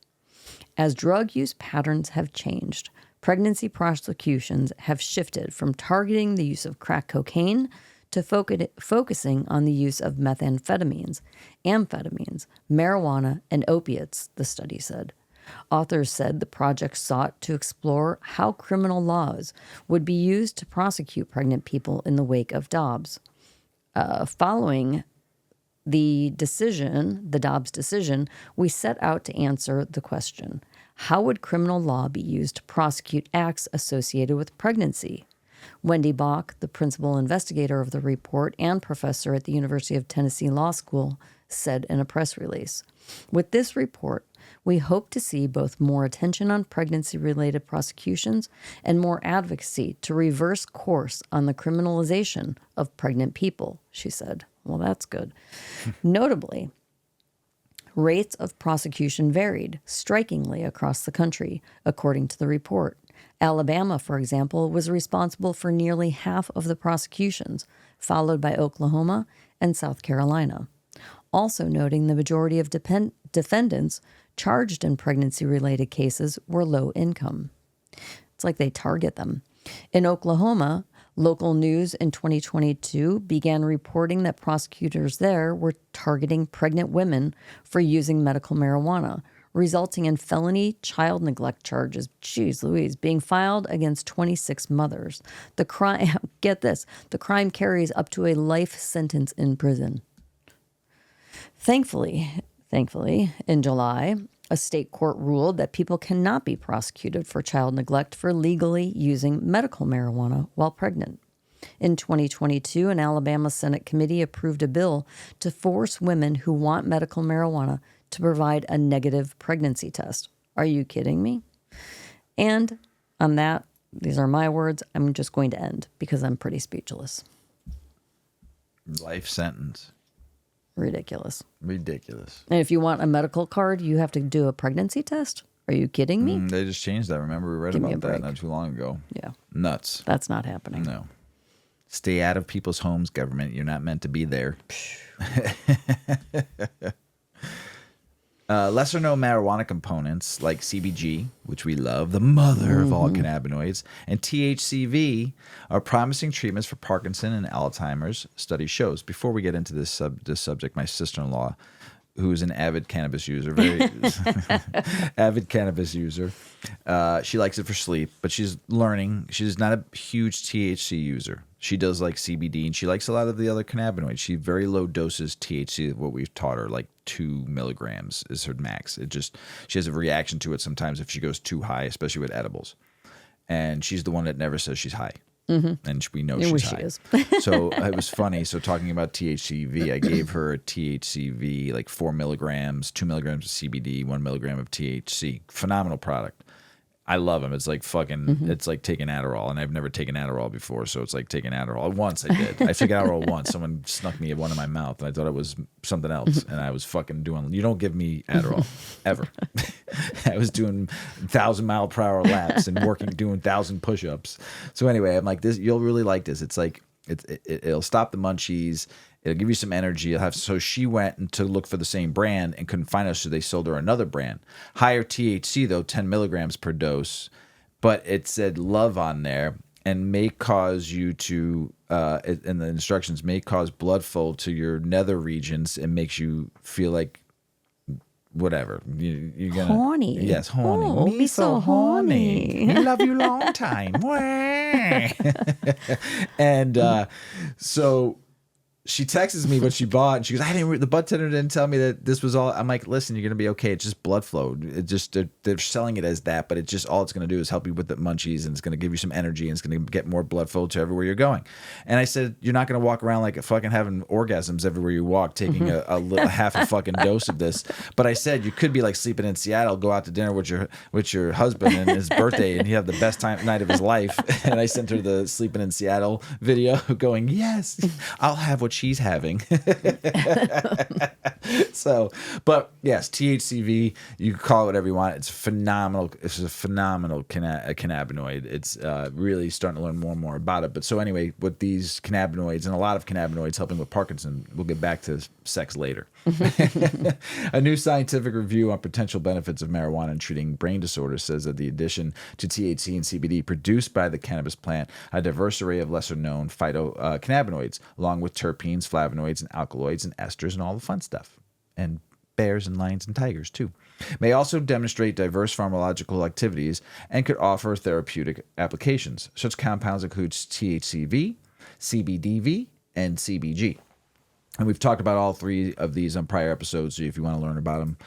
As drug use patterns have changed, pregnancy prosecutions have shifted from targeting the use of crack cocaine to focusing on the use of methamphetamines, amphetamines, marijuana, and opiates, the study said. Authors said the project sought to explore how criminal laws would be used to prosecute pregnant people in the wake of Dobbs. Following the Dobbs decision, we set out to answer the question, how would criminal law be used to prosecute acts associated with pregnancy? Wendy Bach, the principal investigator of the report and professor at the University of Tennessee Law School, said in a press release, with this report, we hope to see both more attention on pregnancy-related prosecutions and more advocacy to reverse course on the criminalization of pregnant people, she said. Well, that's good. Notably, rates of prosecution varied strikingly across the country, according to the report. Alabama, for example, was responsible for nearly half of the prosecutions, followed by Oklahoma and South Carolina. Also noting the majority of defendants charged in pregnancy-related cases were low income. It's like they target them. In Oklahoma, local news in 2022 began reporting that prosecutors there were targeting pregnant women for using medical marijuana, resulting in felony child neglect charges, being filed against 26 mothers. The crime, get this, the crime carries up to a life sentence in prison. Thankfully, in July, a state court ruled that people cannot be prosecuted for child neglect for legally using medical marijuana while pregnant. In 2022, an Alabama Senate committee approved a bill to force women who want medical marijuana to provide a negative pregnancy test. Are you kidding me? And on that, these are my words, I'm just going to end because I'm pretty speechless. Life sentence. Ridiculous. And if you want a medical card, you have to do a pregnancy test? Are you kidding me? They just changed that. Remember, we read about that not too long ago. Yeah. Nuts. That's not happening. No. Stay out of people's homes, government. You're not meant to be there. Lesser known marijuana components like CBG, which we love, the mother of all cannabinoids, and THCV are promising treatments for Parkinson and Alzheimer's, study shows. Before we get into this subject, my sister-in-law who's an avid cannabis user, very avid cannabis user. She likes it for sleep, but she's learning. She's not a huge THC user. She does like CBD, and she likes a lot of the other cannabinoids. She very low doses THC, what we've taught her, like 2 milligrams is her max. She has a reaction to it sometimes if she goes too high, especially with edibles. And she's the one that never says she's high. And we know she's high. Is. So it was funny. So talking about THCV, I gave her a THCV, like 4 milligrams, 2 milligrams of CBD, 1 milligram of THC. Phenomenal product. I love them. It's like fucking, it's like taking Adderall. And I've never taken Adderall before. So it's like taking Adderall. Once I did. I took Adderall once. Someone snuck me one in my mouth. And I thought it was something else. And I was fucking doing, you don't give me Adderall. Ever. I was doing 1,000-mile-per-hour laps and doing 1,000 push-ups. So anyway, I'm like, this, you'll really like this. It's like, it'll stop the munchies. It'll give you some energy. So she went to look for the same brand and couldn't find us, so they sold her another brand. Higher THC, though, 10 milligrams per dose. But it said love on there and may cause you to, and the instructions may cause blood flow to your nether regions and makes you feel like whatever. You're gonna, horny. Yes, horny. Oh, me so horny. We love you long time. And so she texts me what she bought, and she goes, the bud tender didn't tell me that this was all. I'm like, listen, you're going to be okay. It's just blood flow. It just, they're selling it as that, but it just, all it's going to do is help you with the munchies, and it's going to give you some energy, and it's going to get more blood flow to everywhere you're going. And I said, you're not going to walk around like fucking having orgasms everywhere you walk, taking a little, half a fucking dose of this. But I said, you could be like sleeping in Seattle, go out to dinner with your husband and his birthday, and you have the best night of his life. And I sent her the sleeping in Seattle video going, yes, I'll have what she's having. So, but yes, THCV, you can call it whatever you want. It's phenomenal. It's a phenomenal cannabinoid. It's really starting to learn more and more about it. But so anyway, with these cannabinoids and a lot of cannabinoids helping with Parkinson, we'll get back to sex later. A new scientific review on potential benefits of marijuana in treating brain disorders says that the addition to THC and CBD produced by the cannabis plant a diverse array of lesser-known phytocannabinoids, along with terpenes, flavonoids, and alkaloids, and esters, and all the fun stuff. And bears and lions and tigers, too. May also demonstrate diverse pharmacological activities and could offer therapeutic applications. Such compounds include THCV, CBDV, and CBG. And we've talked about all three of these on prior episodes, so if you want to learn about them,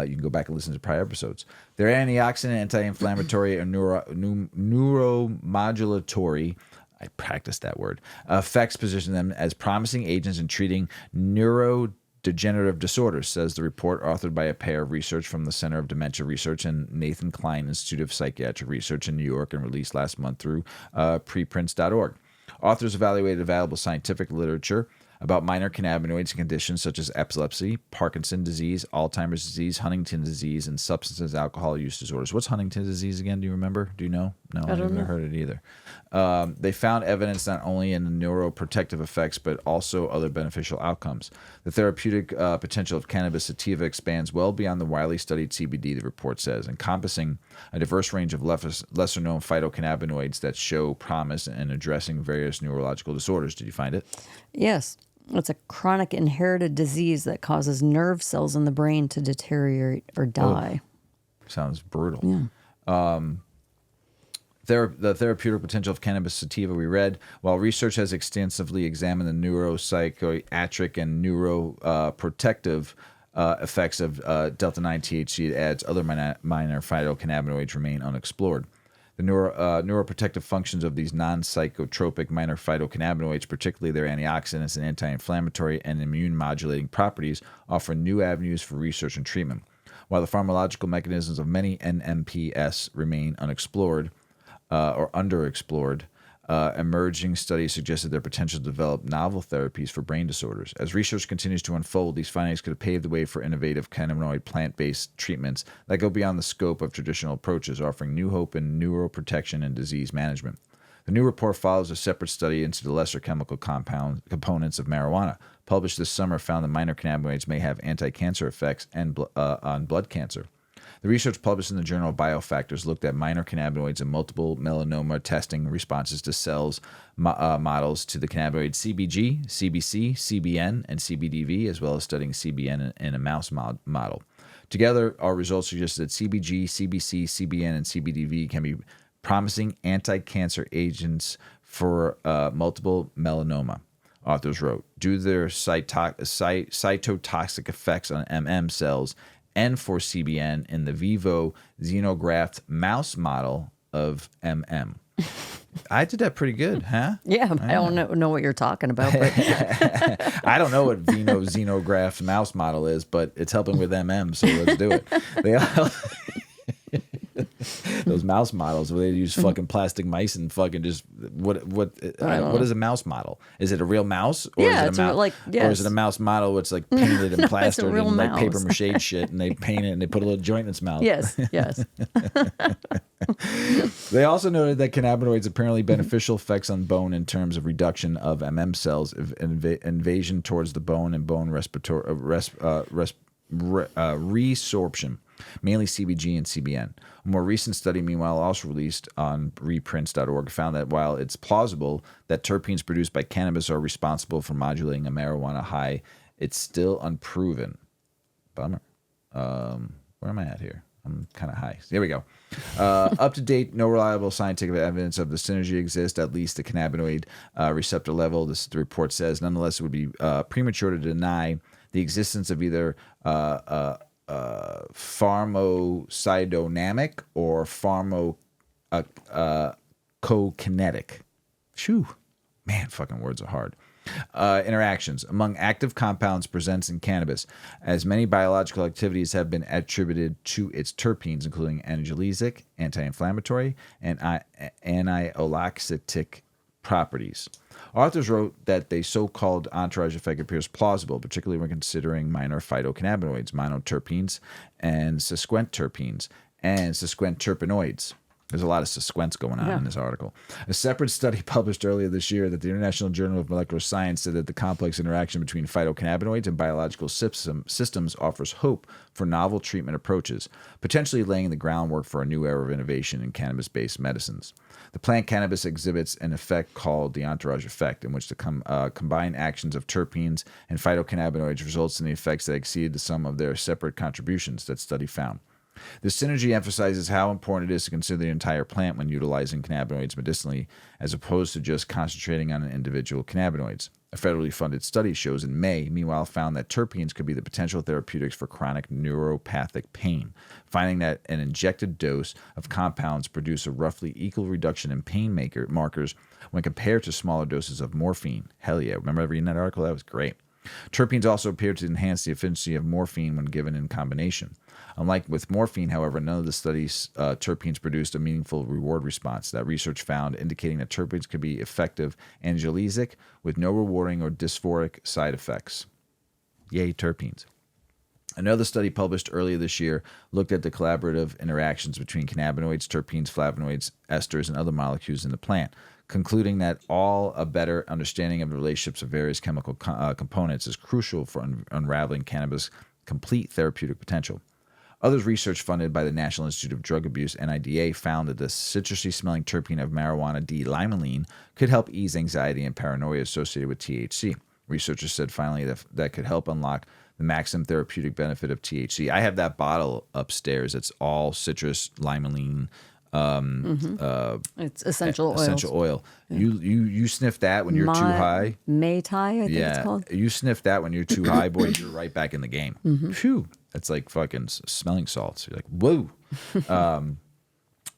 you can go back and listen to prior episodes. They're antioxidant, anti-inflammatory, and neuromodulatory, I practiced that word, effects position them as promising agents in treating neurodegenerative disorders, says the report, authored by a pair of research from the Center of Dementia Research and Nathan Klein Institute of Psychiatric Research in New York, and released last month through preprints.org. Authors evaluated available scientific literature about minor cannabinoids and conditions such as epilepsy, Parkinson disease, Alzheimer's disease, Huntington's disease, and substance alcohol use disorders. What's Huntington's disease again? Do you remember? Do you know? No, I've never heard it either. They found evidence not only in the neuroprotective effects, but also other beneficial outcomes. The therapeutic potential of cannabis sativa expands well beyond the widely studied CBD, the report says, encompassing a diverse range of lesser-known phytocannabinoids that show promise in addressing various neurological disorders. Did you find it? Yes. It's a chronic inherited disease that causes nerve cells in the brain to deteriorate or die. Oh, sounds brutal. Yeah. The therapeutic potential of cannabis sativa, we read, while research has extensively examined the neuropsychiatric and neuroprotective effects of delta-9 THC, it adds other minor phytocannabinoids remain unexplored. The neuroprotective functions of these non-psychotropic minor phytocannabinoids, particularly their antioxidants and anti-inflammatory and immune-modulating properties, offer new avenues for research and treatment. While the pharmacological mechanisms of many NMPS remain unexplored or underexplored, emerging studies suggested their potential to develop novel therapies for brain disorders. As research continues to unfold, these findings could pave the way for innovative cannabinoid plant-based treatments that go beyond the scope of traditional approaches, offering new hope in neuroprotection and disease management. The new report follows a separate study into the lesser chemical components of marijuana. Published this summer, found that minor cannabinoids may have anti-cancer effects on blood cancer. The research published in the Journal of Biofactors looked at minor cannabinoids and multiple melanoma testing responses to cells models to the cannabinoid CBG, CBC, CBN, and CBDV, as well as studying CBN in a mouse model. Together, our results suggest that CBG, CBC, CBN, and CBDV can be promising anti-cancer agents for multiple melanoma. Authors wrote, due to their cytotoxic effects on cells and for CBN in the vivo xenograft mouse model of I did that pretty good, huh? Yeah, I don't know what you're talking about. But I don't know what xenograft mouse model is, but it's helping with so let's do it. They all... Those mouse models where they use fucking plastic mice and fucking just what is a mouse model? Is it a real mouse or is it a mouse or is it a mouse model which like painted and plastered and like paper mache shit and they paint it and they put a little joint in its mouth? Yes. They also noted that cannabinoids apparently beneficial effects on bone in terms of reduction of cells, invasion towards the bone and bone resorption, mainly CBG and CBN. A more recent study, meanwhile, also released on reprints.org, found that while it's plausible that terpenes produced by cannabis are responsible for modulating a marijuana high, it's still unproven. Bummer. Where am I at here? I'm kind of high. There we go. Up to date, no reliable scientific evidence of the synergy exists, at least the cannabinoid receptor level. The report says, nonetheless, it would be premature to deny the existence of either pharmacodynamic or pharmacokinetic. Phew. Man, fucking words are hard. Interactions among active compounds presents in cannabis, as many biological activities have been attributed to its terpenes, including analgesic, anti-inflammatory, and anti-olaxitic properties. Authors wrote that the so-called entourage effect appears plausible, particularly when considering minor phytocannabinoids, monoterpenes, and sesquiterpenes, and sesquiterpenoids. There's a lot of sesquents going on in this article. A separate study published earlier this year that the International Journal of Molecular Science said that the complex interaction between phytocannabinoids and biological systems offers hope for novel treatment approaches, potentially laying the groundwork for a new era of innovation in cannabis-based medicines. The plant cannabis exhibits an effect called the entourage effect, in which the combined actions of terpenes and phytocannabinoids results in the effects that exceed the sum of their separate contributions, that study found. This synergy emphasizes how important it is to consider the entire plant when utilizing cannabinoids medicinally, as opposed to just concentrating on individual cannabinoids. A federally funded study shows in May, meanwhile, found that terpenes could be the potential therapeutics for chronic neuropathic pain, finding that an injected dose of compounds produce a roughly equal reduction in pain markers when compared to smaller doses of morphine. Hell yeah. Remember reading that article? That was great. Terpenes also appear to enhance the efficiency of morphine when given in combination. Unlike with morphine, however, none of the studies terpenes produced a meaningful reward response. That research found indicating that terpenes could be effective analgesic with no rewarding or dysphoric side effects. Yay, terpenes. Another study published earlier this year looked at the collaborative interactions between cannabinoids, terpenes, flavonoids, esters, and other molecules in the plant, concluding that a better understanding of the relationships of various chemical components is crucial for unraveling cannabis' complete therapeutic potential. Others research funded by the National Institute of Drug Abuse, NIDA, found that the citrusy-smelling terpene of marijuana D-limonene could help ease anxiety and paranoia associated with THC. Researchers said finally that could help unlock the maximum therapeutic benefit of THC. I have that bottle upstairs. It's all citrus, limonene, it's essential oil. Essential oil. You sniff that when you're too high. Mai Tai, I think it's called. You sniff that when you're too high, boy, you're right back in the game. Phew. That's like fucking smelling salts. You're like, whoa.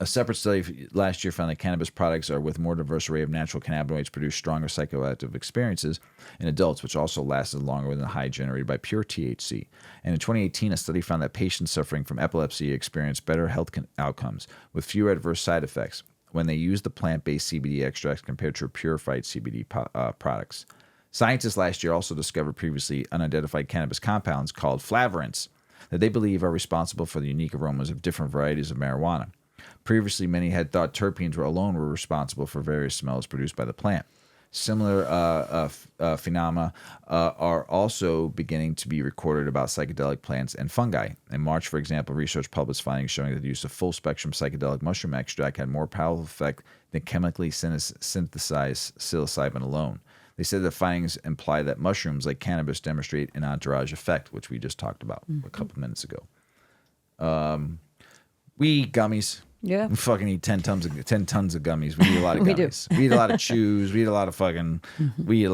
A separate study last year found that cannabis products are with more diverse array of natural cannabinoids produce stronger psychoactive experiences in adults, which also lasted longer than the high generated by pure THC. And in 2018, a study found that patients suffering from epilepsy experienced better health outcomes with fewer adverse side effects when they used the plant-based CBD extracts compared to purified CBD products. Scientists last year also discovered previously unidentified cannabis compounds called flavorants that they believe are responsible for the unique aromas of different varieties of marijuana. Previously, many had thought terpenes alone were responsible for various smells produced by the plant. Similar phenomena are also beginning to be recorded about psychedelic plants and fungi. In March, for example, research published findings showing that the use of full-spectrum psychedelic mushroom extract had more powerful effect than chemically synthesized psilocybin alone. They said the findings imply that mushrooms like cannabis demonstrate an entourage effect, which we just talked about a couple minutes ago. We eat gummies. Yeah. We fucking eat 10 tons of gummies. We eat a lot of We do. gummies. We eat a lot of chews. We eat a lot of fucking. We eat a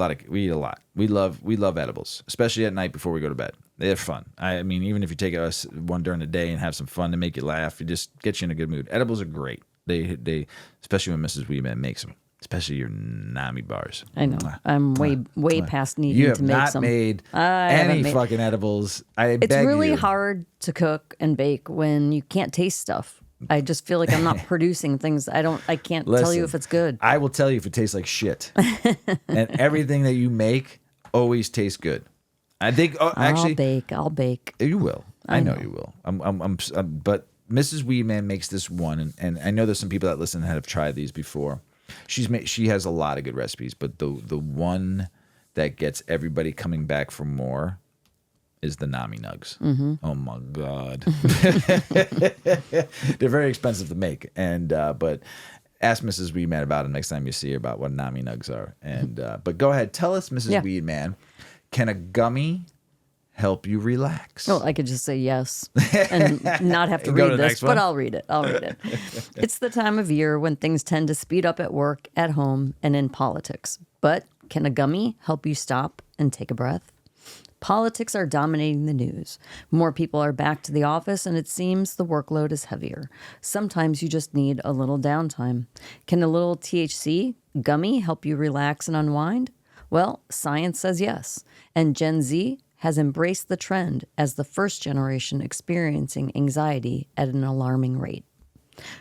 lot. We love edibles, especially at night before we go to bed. They're fun. I mean, even if you take us one during the day and have some fun to make you laugh, it just gets you in a good mood. Edibles are great. They especially when Mrs. Weedman makes them. Especially your NAMI bars. I know. I'm way past needing You have to make not some. made I any haven't made- fucking edibles. I It's beg really you. hard to cook and bake when you can't taste stuff. I just feel like I'm not producing things. I can't tell you Listen, if it's good. I will tell you if it tastes like shit. And everything that you make always tastes good. I think. Oh, actually, I'll bake. you will. I know you will. But Mrs. Weedman makes this one, and I know there's some people that listen that have tried these before. She has a lot of good recipes, but the one that gets everybody coming back for more is the Nami Nugs. Oh my God. They're very expensive to make. And but ask Mrs. Weedman about it next time you see her about what Nami Nugs are. And but go ahead, tell us, Mrs. Yeah. Weedman, can a gummy help you relax? Well, I could just say yes and not have to Go to read the this, next one. but I'll read it. It's the time of year when things tend to speed up at work, at home, and in politics. But can a gummy help you stop and take a breath? Politics are dominating the news. More people are back to the office, and it seems the workload is heavier. Sometimes you just need a little downtime. Can a little THC gummy help you relax and unwind? Well, science says yes. And Gen Z has embraced the trend as the first generation experiencing anxiety at an alarming rate.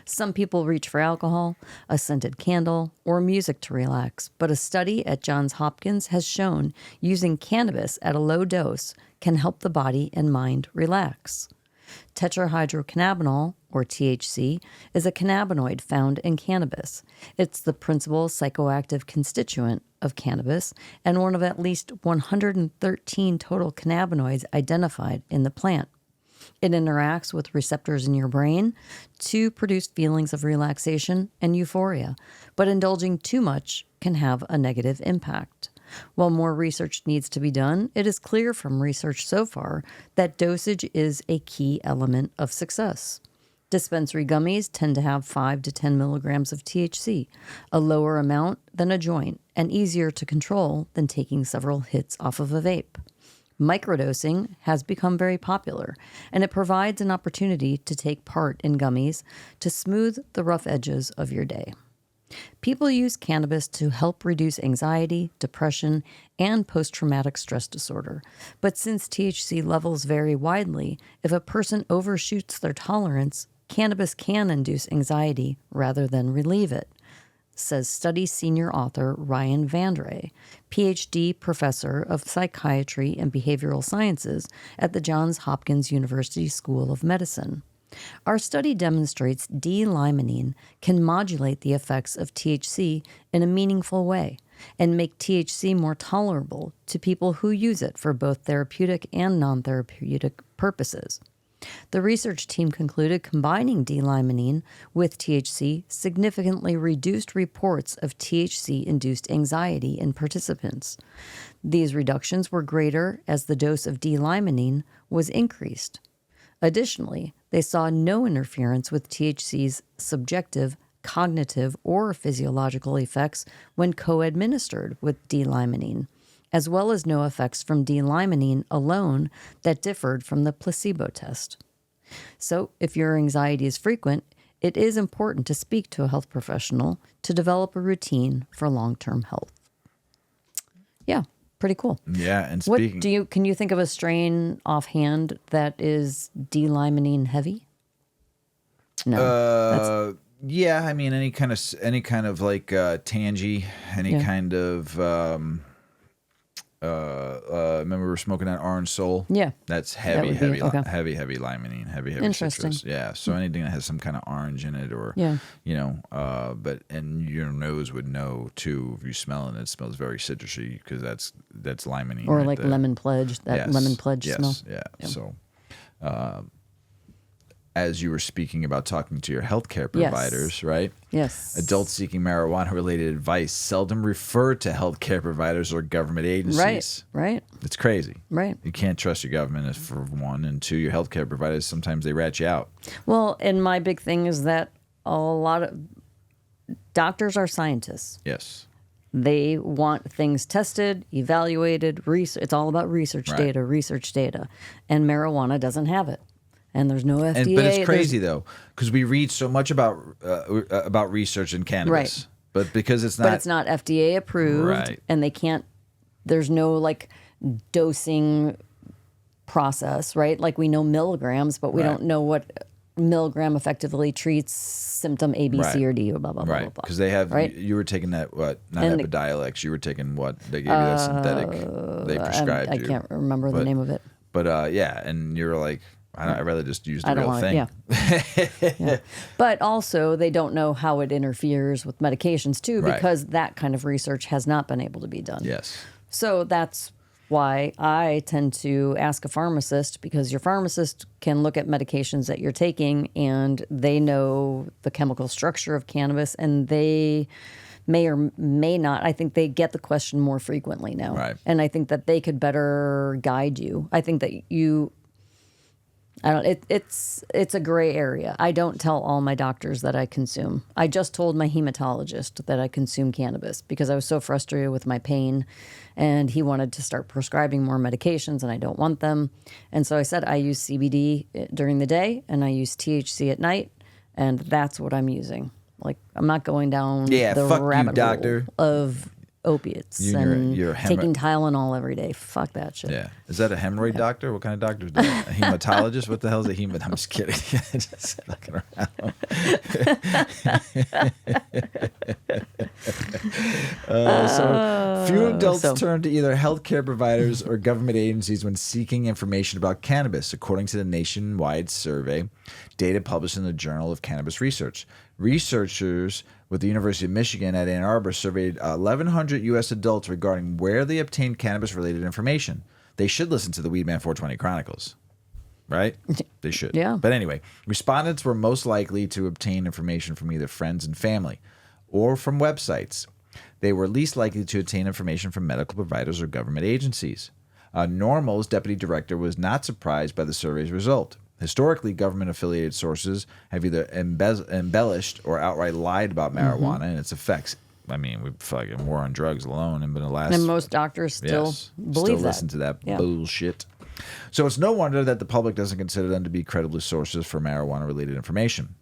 Some people reach for alcohol, a scented candle, or music to relax, but a study at Johns Hopkins has shown using cannabis at a low dose can help the body and mind relax. Tetrahydrocannabinol, or THC, is a cannabinoid found in cannabis. It's the principal psychoactive constituent of cannabis and one of at least 113 total cannabinoids identified in the plant. It interacts with receptors in your brain to produce feelings of relaxation and euphoria, but indulging too much can have a negative impact. While more research needs to be done, it is clear from research so far that dosage is a key element of success. Dispensary gummies tend to have 5 to 10 milligrams of THC, a lower amount than a joint, and easier to control than taking several hits off of a vape. Microdosing has become very popular, and it provides an opportunity to take part in gummies to smooth the rough edges of your day. People use cannabis to help reduce anxiety, depression, and post-traumatic stress disorder. But since THC levels vary widely, if a person overshoots their tolerance, cannabis can induce anxiety rather than relieve it, says study senior author Ryan Vandre, PhD professor of psychiatry and behavioral sciences at the Johns Hopkins University School of Medicine. Our study demonstrates D-limonene can modulate the effects of THC in a meaningful way and make THC more tolerable to people who use it for both therapeutic and non-therapeutic purposes. The research team concluded combining D-limonene with THC significantly reduced reports of THC-induced anxiety in participants. These reductions were greater as the dose of D-limonene was increased. Additionally, they saw no interference with THC's subjective, cognitive, or physiological effects when co-administered with D-limonene, as well as no effects from D-limonene alone that differed from the placebo test. So, if your anxiety is frequent, it is important to speak to a health professional to develop a routine for long-term health. Yeah, pretty cool. Yeah, and What speaking, can you think of a strain offhand that is D-limonene heavy? No. yeah, I mean any kind of like tangy, any Yeah. kind of Remember we were smoking that orange soul? Yeah. That's That heavy, would be- okay. heavy limonene, heavy Interesting. citrus. Yeah. So anything that has some kind of orange in it, or Yeah. and your nose would know too if you smell it. It smells very citrusy because that's limonene. Or right like there. lemon pledge, that lemon pledge smell. Yeah. So, as you were speaking about talking to your healthcare providers, right? Yes. Adults seeking marijuana-related advice seldom refer to healthcare providers or government agencies. Right. It's crazy. Right. You can't trust your government for one, and two, your healthcare providers, sometimes they rat you out. Well, and my big thing is that a lot of doctors are scientists. Yes. They want things tested, evaluated, it's all about research Right. data, and marijuana doesn't have it. And there's no FDA. But it's crazy though, because we read so much about research in cannabis, Right. but because it's not, But it's not FDA approved, Right. and they can't. There's no like dosing process, right? Like we know milligrams, but we Right. don't know what milligram effectively treats symptom A, B, Right. C, or D, or blah blah blah right? blah blah. Because they have, Right. you were taking that not And Epidiolex, you were taking what they gave you that synthetic they prescribed I you. can't remember the name of it. But yeah, and you're like, I'd rather just use the I don't real want thing. Yeah. But also, they don't know how it interferes with medications too, Right. because that kind of research has not been able to be done. Yes. So that's why I tend to ask a pharmacist, because your pharmacist can look at medications that you're taking and they know the chemical structure of cannabis, and they may or may not. I think they get the question more frequently now. Right. And I think that they could better guide you. I think that it's a gray area. I don't tell all my doctors that I consume. I just told my hematologist that I consume cannabis because I was so frustrated with my pain, and he wanted to start prescribing more medications, and I don't want them. And so I said I use CBD during the day and I use THC at night, and that's what I'm using. Like, I'm not going down Yeah, the fuck you, rabbit doctor. hole of opiates You and and your taking Tylenol every day. Fuck that shit. Yeah. Is that a hemorrhoid doctor? What kind of doctor is that? A hematologist? What the hell is a hemat? I'm just kidding. Just fucking around. So few adults turn to either healthcare providers or government agencies when seeking information about cannabis, according to the nationwide survey data published in the Journal of Cannabis Research. Researchers with the University of Michigan at Ann Arbor surveyed 1,100 U.S. adults regarding where they obtained cannabis-related information. They should listen to the Weedman 420 Chronicles, right? They should. Yeah. But anyway, respondents were most likely to obtain information from either friends and family or from websites. They were least likely to obtain information from medical providers or government agencies. Normal's deputy director was not surprised by the survey's result. Historically, government-affiliated sources have either embellished or outright lied about marijuana and its effects. I mean, we fucking war on drugs alone, and been the last. And most doctors still believe that. Listen to that bullshit. So it's no wonder that the public doesn't consider them to be credible sources for marijuana-related information.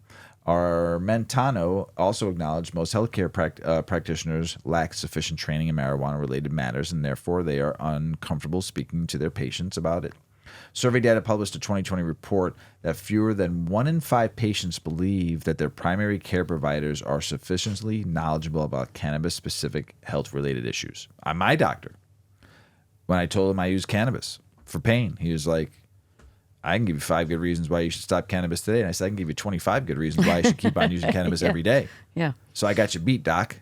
Armentano also acknowledged most healthcare practitioners lack sufficient training in marijuana-related matters, and therefore they are uncomfortable speaking to their patients about it. Survey data published a 2020 report that fewer than 1 in 5 patients believe that their primary care providers are sufficiently knowledgeable about cannabis-specific health-related issues. My doctor, when I told him I use cannabis for pain, he was like, I can give you 5 good reasons why you should stop cannabis today. And I said, I can give you 25 good reasons why you should keep on using cannabis every day. Yeah. So I got you beat, doc.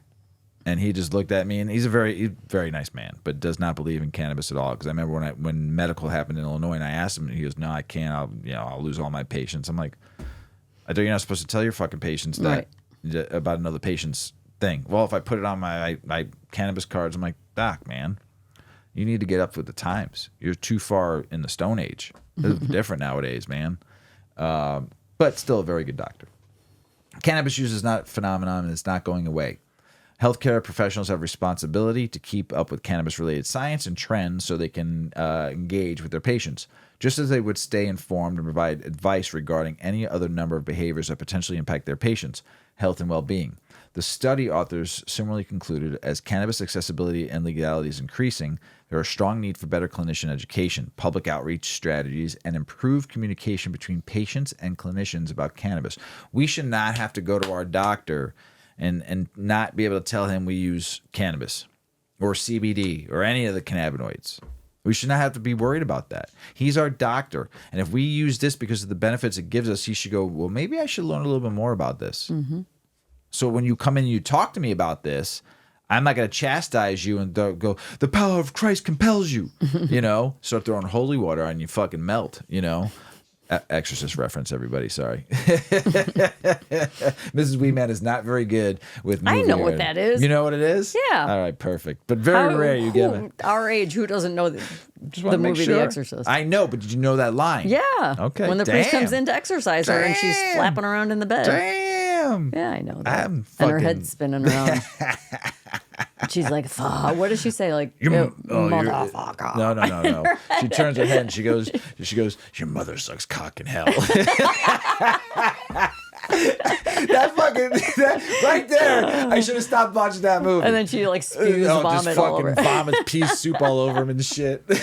And he just looked at me, and he's a very nice man, but does not believe in cannabis at all. Because I remember when medical happened in Illinois, and I asked him, and he goes, "No, I can't. I'll lose all my patients." I'm like, I thought you're not supposed to tell your fucking patients that about another patient's thing. Well, if I put it on my cannabis cards, I'm like, doc, man, you need to get up with the times. You're too far in the Stone Age. It's different nowadays, man. But still a very good doctor. Cannabis use is not a phenomenon, and it's not going away. Healthcare professionals have responsibility to keep up with cannabis-related science and trends so they can engage with their patients, just as they would stay informed and provide advice regarding any other number of behaviors that potentially impact their patients' health and well-being. The study authors similarly concluded, as cannabis accessibility and legality is increasing, there are strong need for better clinician education, public outreach strategies, and improved communication between patients and clinicians about cannabis. We should not have to go to our doctor and not be able to tell him we use cannabis. or CBD or any of the cannabinoids. We should not have to be worried about that. He's our doctor. And if we use this because of the benefits it gives us, he should go, well, maybe I should learn a little bit more about this. So when you come in and you talk to me about this, I'm not going to chastise you and go, the power of Christ compels you, start throwing holy water on you, fucking melt, Exorcist reference, everybody. Sorry. Mrs. Weedman is not very good with movie. I know what that is. You know what it is? Yeah. All right, perfect. But very rare you get it. Our age, who doesn't know the movie The Exorcist? I know, but did you know that line? Yeah. Okay. When the priest comes in to exorcise her and she's flapping around in the bed. Damn. Yeah, I know that. And her head's spinning around. She's like, fuck. What does she say? Like, motherfucker. No. She turns her head and she goes, your mother sucks cock in hell. That right there. I should have stopped watching that movie. And then she like spews vomit just all over. fucking vomits pea soup all over him and shit. If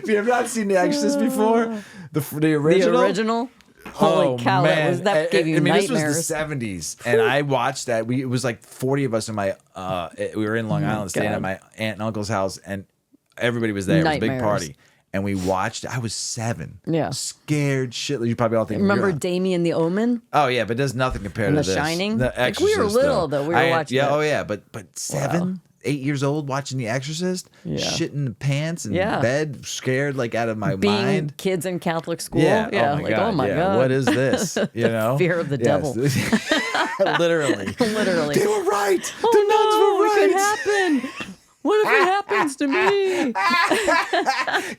you have not seen The Exorcist before, the original. The original? Holy cow, man. that gave you nightmares. This was the 70s, and I watched that. It was like 40 of us in my, we were in Long Island staying at my aunt and uncle's house, and everybody was there. It was a big party. And we watched, I was 7. Yeah. Scared shit. You probably all think. Remember Damien the Omen? Oh, yeah, but it does nothing compared to The this. Shining? The Like, Exorcist. we were little, though. We were watching Yeah, that. oh, yeah, but 7? 8 years old watching The Exorcist, shit in the pants and bed, scared like out of my mind. Kids in Catholic school. Yeah. Oh my God. What is this? Fear of the devil. Literally. They were right. The nuns were right. What could happen? What if it happens to me?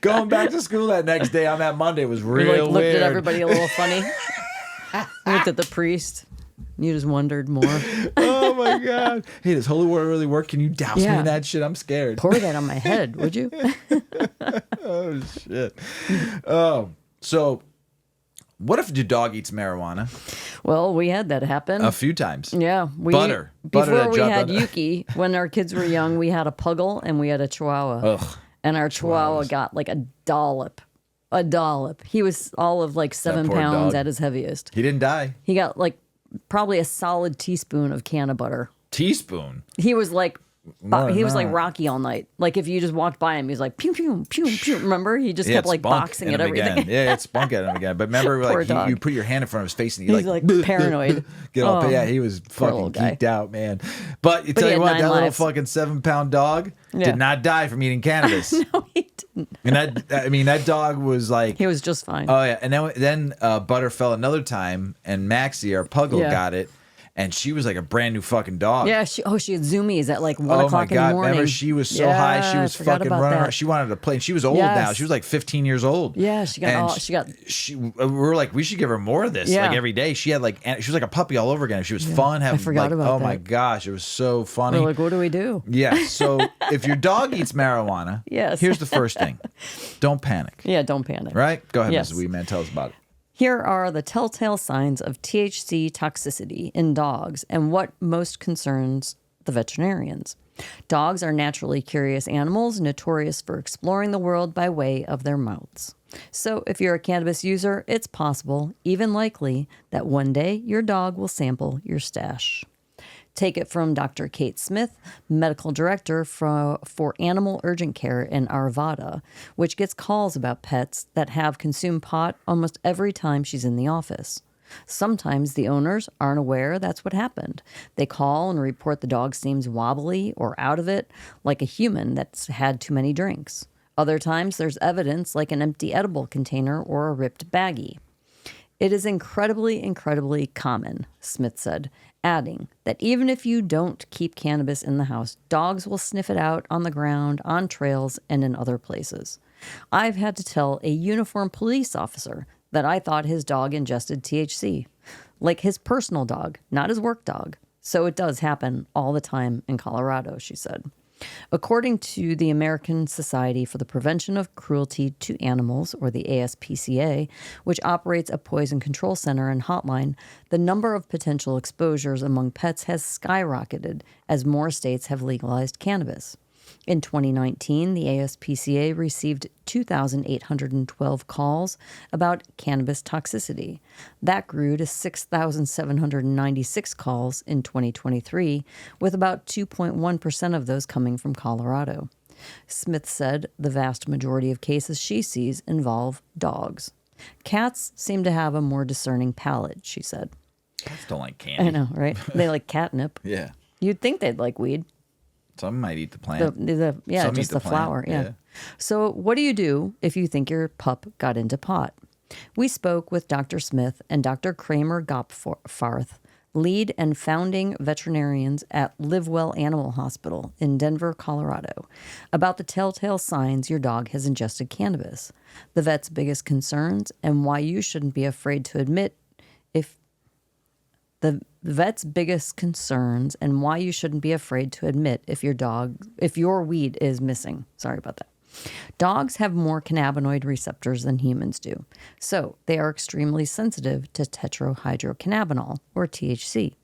Going back to school that next day on that Monday was real weird. Looked at everybody a little funny. Looked at the priest. You just wondered more. Oh my God. Hey, does holy water really work? Can you douse me in that shit? I'm scared. Pour that on my head, would you? Oh, shit. Oh, so what if your dog eats marijuana? Well, we had that happen. A few times. Yeah. Butter. Before we had Yuki, when our kids were young, we had a puggle and we had a chihuahua. Ugh. And our chihuahua got like a dollop. A dollop. He was all of like 7 pounds dog. at his heaviest. He didn't die. He got like probably a solid teaspoon of can of butter. Teaspoon? He was like like Rocky all night. Like if you just walked by him, he was like pew pew pew pew. Remember, he just kept like boxing at everything. Again. Yeah, it's spunk at him again. But remember, like you put your hand in front of his face and he's like paranoid. Get all yeah, he was fucking geeked out, man. But tell you what, that little fucking 7-pound dog did not die from eating cannabis. No, he didn't. And that dog was like he was just fine. Oh yeah, and then Butter fell another time, and Maxie, our puggle, got it. And she was like a brand new fucking dog. Yeah, she had zoomies at like 1 o'clock in the morning. Remember, she was so high, she was fucking running around. She wanted to play. And she was old now. She was like 15 years old. Yeah, we were like, we should give her more of this. Like every day. She had like, she was like a puppy all over again. She was fun. I forgot about that. Oh my gosh, it was so funny. We're like, what do we do? Yeah, so if your dog eats marijuana, here's the first thing. Don't panic. Yeah, don't panic. Right? Go ahead, Mrs. Weedman, tell us about it. Here are the telltale signs of THC toxicity in dogs and what most concerns the veterinarians. Dogs are naturally curious animals, notorious for exploring the world by way of their mouths. So if you're a cannabis user, it's possible, even likely, that one day your dog will sample your stash. Take it from Dr. Kate Smith, medical director for Animal Urgent Care in Arvada, which gets calls about pets that have consumed pot almost every time she's in the office. Sometimes the owners aren't aware that's what happened. They call and report the dog seems wobbly or out of it, like a human that's had too many drinks. Other times there's evidence like an empty edible container or a ripped baggie. It is incredibly, incredibly common, Smith said, adding that even if you don't keep cannabis in the house, dogs will sniff it out on the ground, on trails, and in other places. I've had to tell a uniformed police officer that I thought his dog ingested THC, like his personal dog, not his work dog. So it does happen all the time in Colorado, she said. According to the American Society for the Prevention of Cruelty to Animals, or the ASPCA, which operates a poison control center and hotline, the number of potential exposures among pets has skyrocketed as more states have legalized cannabis. In 2019, the ASPCA received 2,812 calls about cannabis toxicity. That grew to 6,796 calls in 2023, with about 2.1% of those coming from Colorado. Smith said the vast majority of cases she sees involve dogs. Cats seem to have a more discerning palate, she said. Cats don't like candy. I know, right? They like catnip. Yeah. You'd think they'd like weed. Some might eat the plant. Some just the flower. Yeah. So what do you do if you think your pup got into pot? We spoke with Dr. Smith and Dr. Kramer Gopfarth, lead and founding veterinarians at Livewell Animal Hospital in Denver, Colorado, about the telltale signs your dog has ingested cannabis, the vet's biggest concerns, and why you shouldn't be afraid to admit if your weed is missing. Sorry about that. Dogs have more cannabinoid receptors than humans do, so they are extremely sensitive to tetrahydrocannabinol, or THC,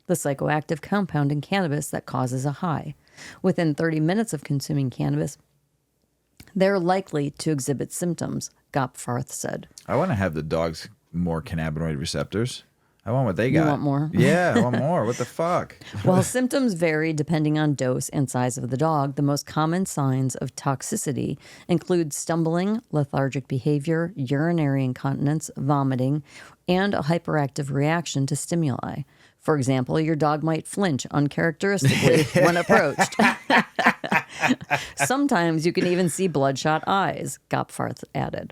the psychoactive compound in cannabis that causes a high. Within 30 minutes of consuming cannabis, they're likely to exhibit symptoms, Gopfarth said. I want to have the dogs more cannabinoid receptors. I want what they got. You want more? Yeah, I want more. What the fuck? While symptoms vary depending on dose and size of the dog, the most common signs of toxicity include stumbling, lethargic behavior, urinary incontinence, vomiting, and a hyperactive reaction to stimuli. For example, your dog might flinch uncharacteristically when approached. Sometimes you can even see bloodshot eyes, Gopfarth added.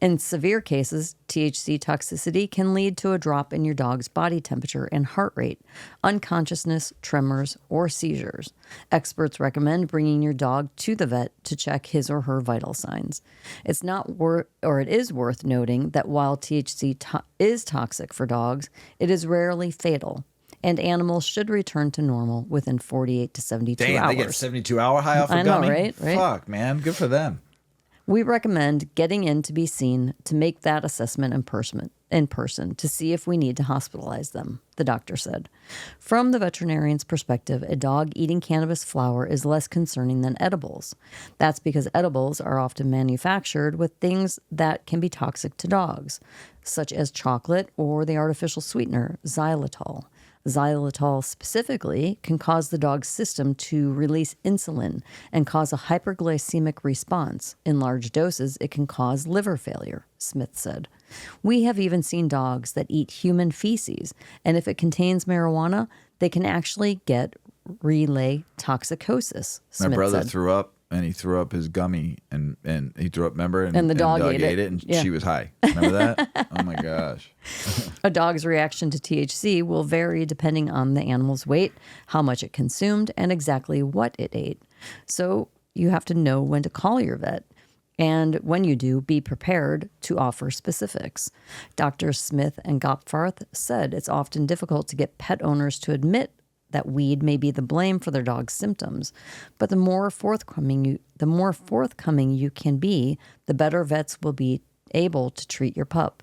In severe cases, THC toxicity can lead to a drop in your dog's body temperature and heart rate, unconsciousness, tremors, or seizures. Experts recommend bringing your dog to the vet to check his or her vital signs. It is worth noting that while THC is toxic for dogs, it is rarely fatal, and animals should return to normal within 48 to 72 hours. Damn, they get 72-hour high off a gummy? Right? Fuck, man. Good for them. We recommend getting in to be seen to make that assessment in person to see if we need to hospitalize them, the doctor said. From the veterinarian's perspective, a dog eating cannabis flower is less concerning than edibles. That's because edibles are often manufactured with things that can be toxic to dogs, such as chocolate or the artificial sweetener xylitol. Xylitol specifically can cause the dog's system to release insulin and cause a hyperglycemic response. In large doses, it can cause liver failure, Smith said. We have even seen dogs that eat human feces, and if it contains marijuana, they can actually get relay toxicosis, Smith My brother said. threw up, and he threw up his gummy, and he threw up, remember? And the dog ate it. And Yeah. she was high. Remember that? Oh, my gosh. A dog's reaction to THC will vary depending on the animal's weight, how much it consumed, and exactly what it ate. So you have to know when to call your vet. And when you do, be prepared to offer specifics. Dr. Smith and Gopfarth said it's often difficult to get pet owners to admit that weed may be the blame for their dog's symptoms, but the more forthcoming you can be, the better vets will be able to treat your pup.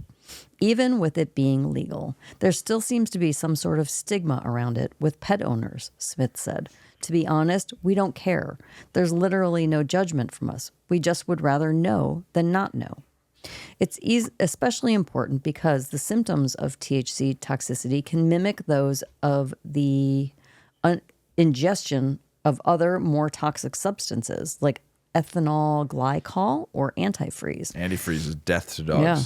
Even with it being legal, there still seems to be some sort of stigma around it with pet owners, Smith said. To be honest, we don't care. There's literally no judgment from us. We just would rather know than not know. It's especially important because the symptoms of THC toxicity can mimic those of the ingestion of other more toxic substances like ethanol glycol or antifreeze. Antifreeze is death to dogs. Yeah.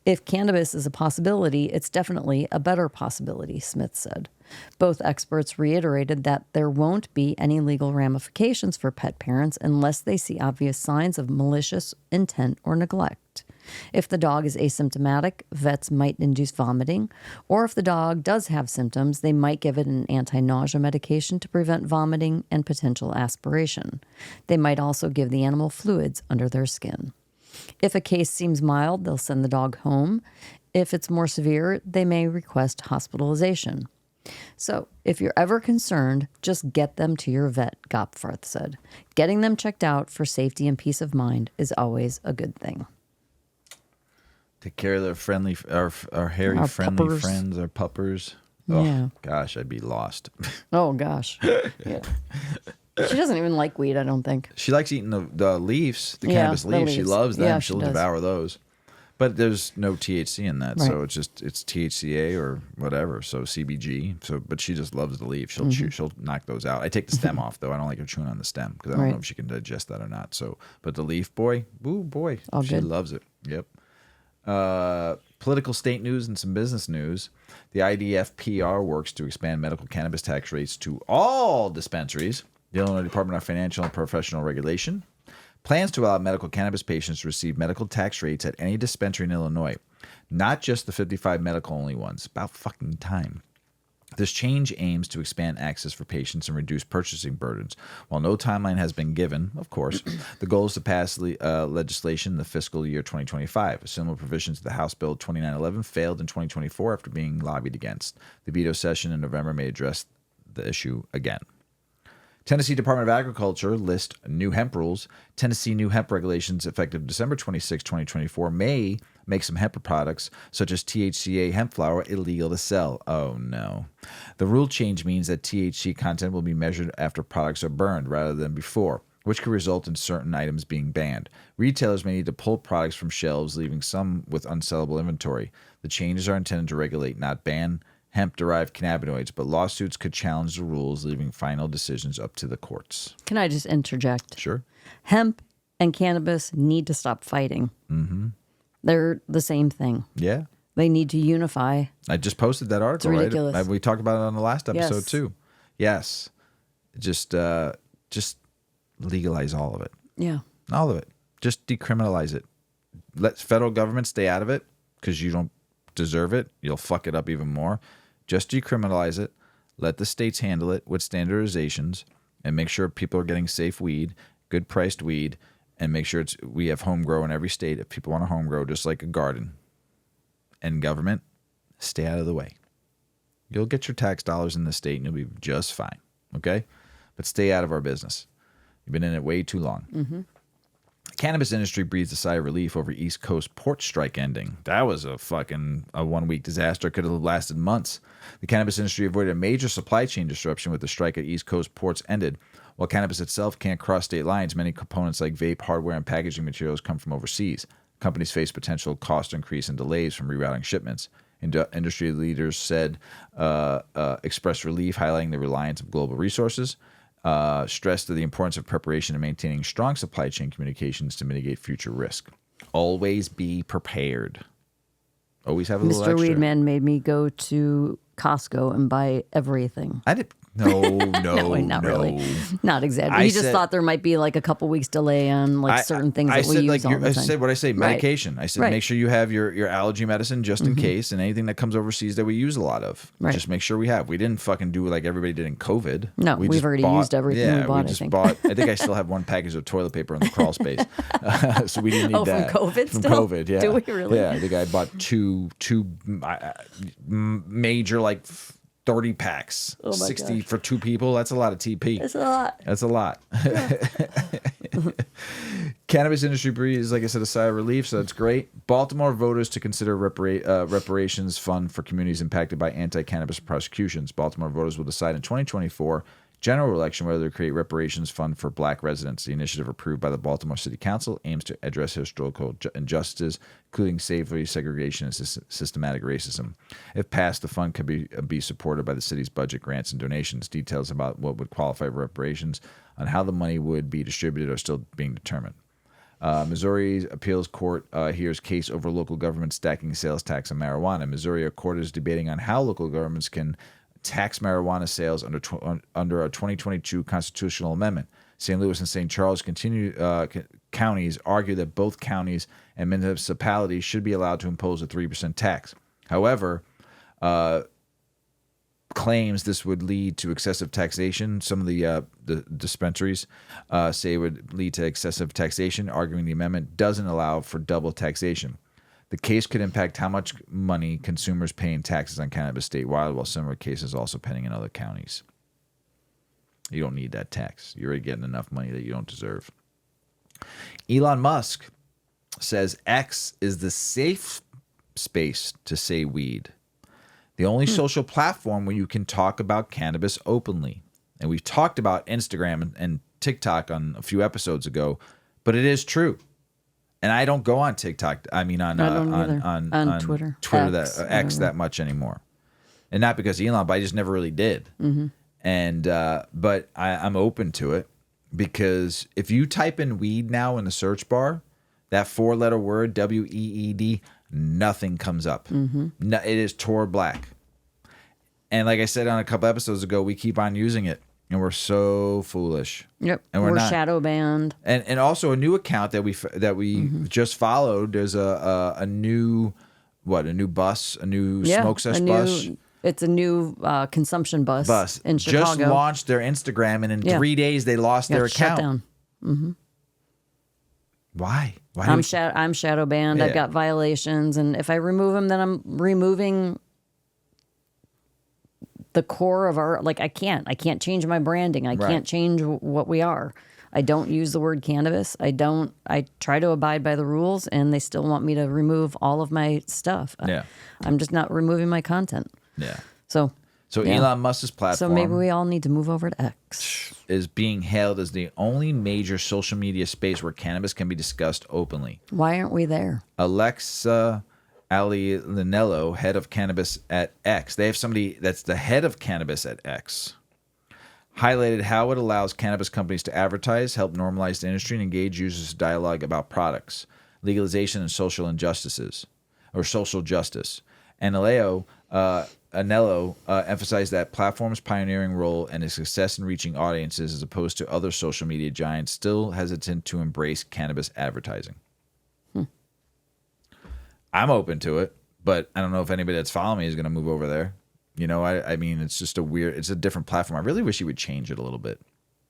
If cannabis is a possibility, it's definitely a better possibility, Smith said. Both experts reiterated that there won't be any legal ramifications for pet parents unless they see obvious signs of malicious intent or neglect. If the dog is asymptomatic, vets might induce vomiting, or if the dog does have symptoms, they might give it an anti-nausea medication to prevent vomiting and potential aspiration. They might also give the animal fluids under their skin. If a case seems mild, they'll send the dog home. If it's more severe, they may request hospitalization. So, if you're ever concerned, just get them to your vet, Gopfarth said. Getting them checked out for safety and peace of mind is always a good thing. Take care of our hairy, Our friendly puppers. friends, our puppers. Oh, Yeah. gosh, I'd be lost. Oh, gosh. Yeah. She doesn't even like weed, I don't think. She likes eating the leaves, the Yeah, cannabis the leaves. She leaves. loves them. Yeah, she She'll does. devour those. But there's no THC in that, Right. so it's THCA or whatever. So CBG. But she just loves the leaf. She'll Mm-hmm. she'll knock those out. I take the stem off though. I don't like her chewing on the stem because I don't Right. know if she can digest that or not. So, but the leaf, boy, ooh boy, All she good. loves it. Yep. Political state news and some business news. The IDFPR works to expand medical cannabis tax rates to all dispensaries. The Illinois Department of Financial and Professional Regulation plans to allow medical cannabis patients to receive medical tax rates at any dispensary in Illinois, not just the 55 medical-only ones. About fucking time. This change aims to expand access for patients and reduce purchasing burdens. While no timeline has been given, of course, the goal is to pass legislation in the fiscal year 2025. Similar provisions to the House Bill 2911 failed in 2024 after being lobbied against. The veto session in November may address the issue again. Tennessee Department of Agriculture lists new hemp rules. Tennessee new hemp regulations effective December 26, 2024 may make some hemp products, such as THCA hemp flower, illegal to sell. Oh no. The rule change means that THC content will be measured after products are burned rather than before, which could result in certain items being banned. Retailers may need to pull products from shelves, leaving some with unsellable inventory. The changes are intended to regulate, not ban, hemp-derived cannabinoids, but lawsuits could challenge the rules, leaving final decisions up to the courts. Can I just interject? Sure. Hemp and cannabis need to stop fighting. Mm-hmm. They're the same thing. Yeah. They need to unify. I just posted that article, ridiculous. right? We talked about it on the last episode, Yes. too. Yes. Just legalize all of it. Yeah. All of it. Just decriminalize it. Let federal government stay out of it because you don't deserve it. You'll fuck it up even more. Just decriminalize it. Let the states handle it with standardizations and make sure people are getting safe weed, good priced weed, and make sure we have home grow in every state if people want to home grow, just like a garden. And government, stay out of the way. You'll get your tax dollars in the state and you'll be just fine. Okay? But stay out of our business. You've been in it way too long. Mm-hmm. The cannabis industry breathes a sigh of relief over East Coast port strike ending. That was a 1-week disaster. Could have lasted months. The cannabis industry avoided a major supply chain disruption with the strike at East Coast ports ended. While cannabis itself can't cross state lines, many components like vape, hardware, and packaging materials come from overseas. Companies face potential cost increase and delays from rerouting shipments. Industry leaders said expressed relief, highlighting the reliance of global resources. Stressed the importance of preparation and maintaining strong supply chain communications to mitigate future risk. Always be prepared. Always have a little Mr. extra. Weedman made me go to Costco and buy everything. I did. No, Not really. Not exactly. I He just said- thought there might be like a couple weeks delay on like certain things that we said, use all the I time. said what I say, medication. I said Right. make sure you have your allergy medicine just in case, and anything that comes overseas that we use a lot of. Right. Just make sure we have. We didn't fucking do like everybody did in COVID. No, we we've just already bought- used everything yeah, we bought, I just think. bought. I think I still have one package of toilet paper in the crawl space, so we didn't need Oh, from that. COVID From still? COVID, yeah. Do we really? Yeah, I think I bought two major 30 packs, Oh my 60 gosh. for 2 people. That's a lot of TP. It's a lot. That's a lot. Cannabis industry breathes, like I said, a sigh of relief, so that's great. Baltimore voters to consider reparations fund for communities impacted by anti-cannabis prosecutions. Baltimore voters will decide in 2024 general election whether to create reparations fund for black residents. The initiative approved by the Baltimore City Council aims to address historical injustices, including slavery, segregation, and systematic racism. If passed, the fund could be supported by the city's budget, grants, and donations. Details about what would qualify for reparations and how the money would be distributed are still being determined. Missouri's appeals court hears case over local government stacking sales tax on marijuana. Missouri court is debating on how local governments can tax marijuana sales under a 2022 constitutional amendment. St. Louis and St. Charles counties argue that both counties and municipalities should be allowed to impose a 3% tax. However, claims this would lead to excessive taxation. Some of the dispensaries say it would lead to excessive taxation, arguing the amendment doesn't allow for double taxation. The case could impact how much money consumers pay in taxes on cannabis statewide, while similar cases also pending in other counties. You don't need that tax. You're already getting enough money that you don't deserve. Elon Musk says X is the safe space to say weed. The only social platform where you can talk about cannabis openly. And we've talked about Instagram and TikTok on a few episodes ago, but it is true. And I don't go on TikTok. I mean, on Twitter, X that much anymore. And not because of Elon, but I just never really did. Mm-hmm. And but I'm open to it, because if you type in weed now in the search bar, that 4-letter word WEED, nothing comes up. Mm-hmm. No, it is Tor black. And like I said on a couple episodes ago, we keep on using it, and we're so foolish. Yep, and we're not. shadow banned. And also a new account that we just followed. There's a new bus, a new smoke sesh bus. It's a new consumption bus in Chicago. Just launched their Instagram, and in 3 days they lost their account. Shut down. Mm-hmm. Why? I'm shadow banned. Yeah. I've got violations, and if I remove them, then I'm removing the core of our. Like I can't change my branding. I can't change what we are. I don't use the word cannabis. I try to abide by the rules, and they still want me to remove all of my stuff. Yeah. I'm just not removing my content. Yeah. So Elon Musk's platform. So maybe we all need to move over to X. Is being hailed as the only major social media space where cannabis can be discussed openly. Why aren't we there? Alexa Linello, head of cannabis at X. They have somebody that's the head of cannabis at X. Highlighted how it allows cannabis companies to advertise, help normalize the industry, and engage users in dialogue about products, legalization, and social injustices, or social justice. And Anello emphasized that platform's pioneering role and its success in reaching audiences, as opposed to other social media giants still hesitant to embrace cannabis advertising. I'm open to it, but I don't know if anybody that's following me is going to move over there. You know, I mean, it's just it's a different platform. I really wish he would change it a little bit.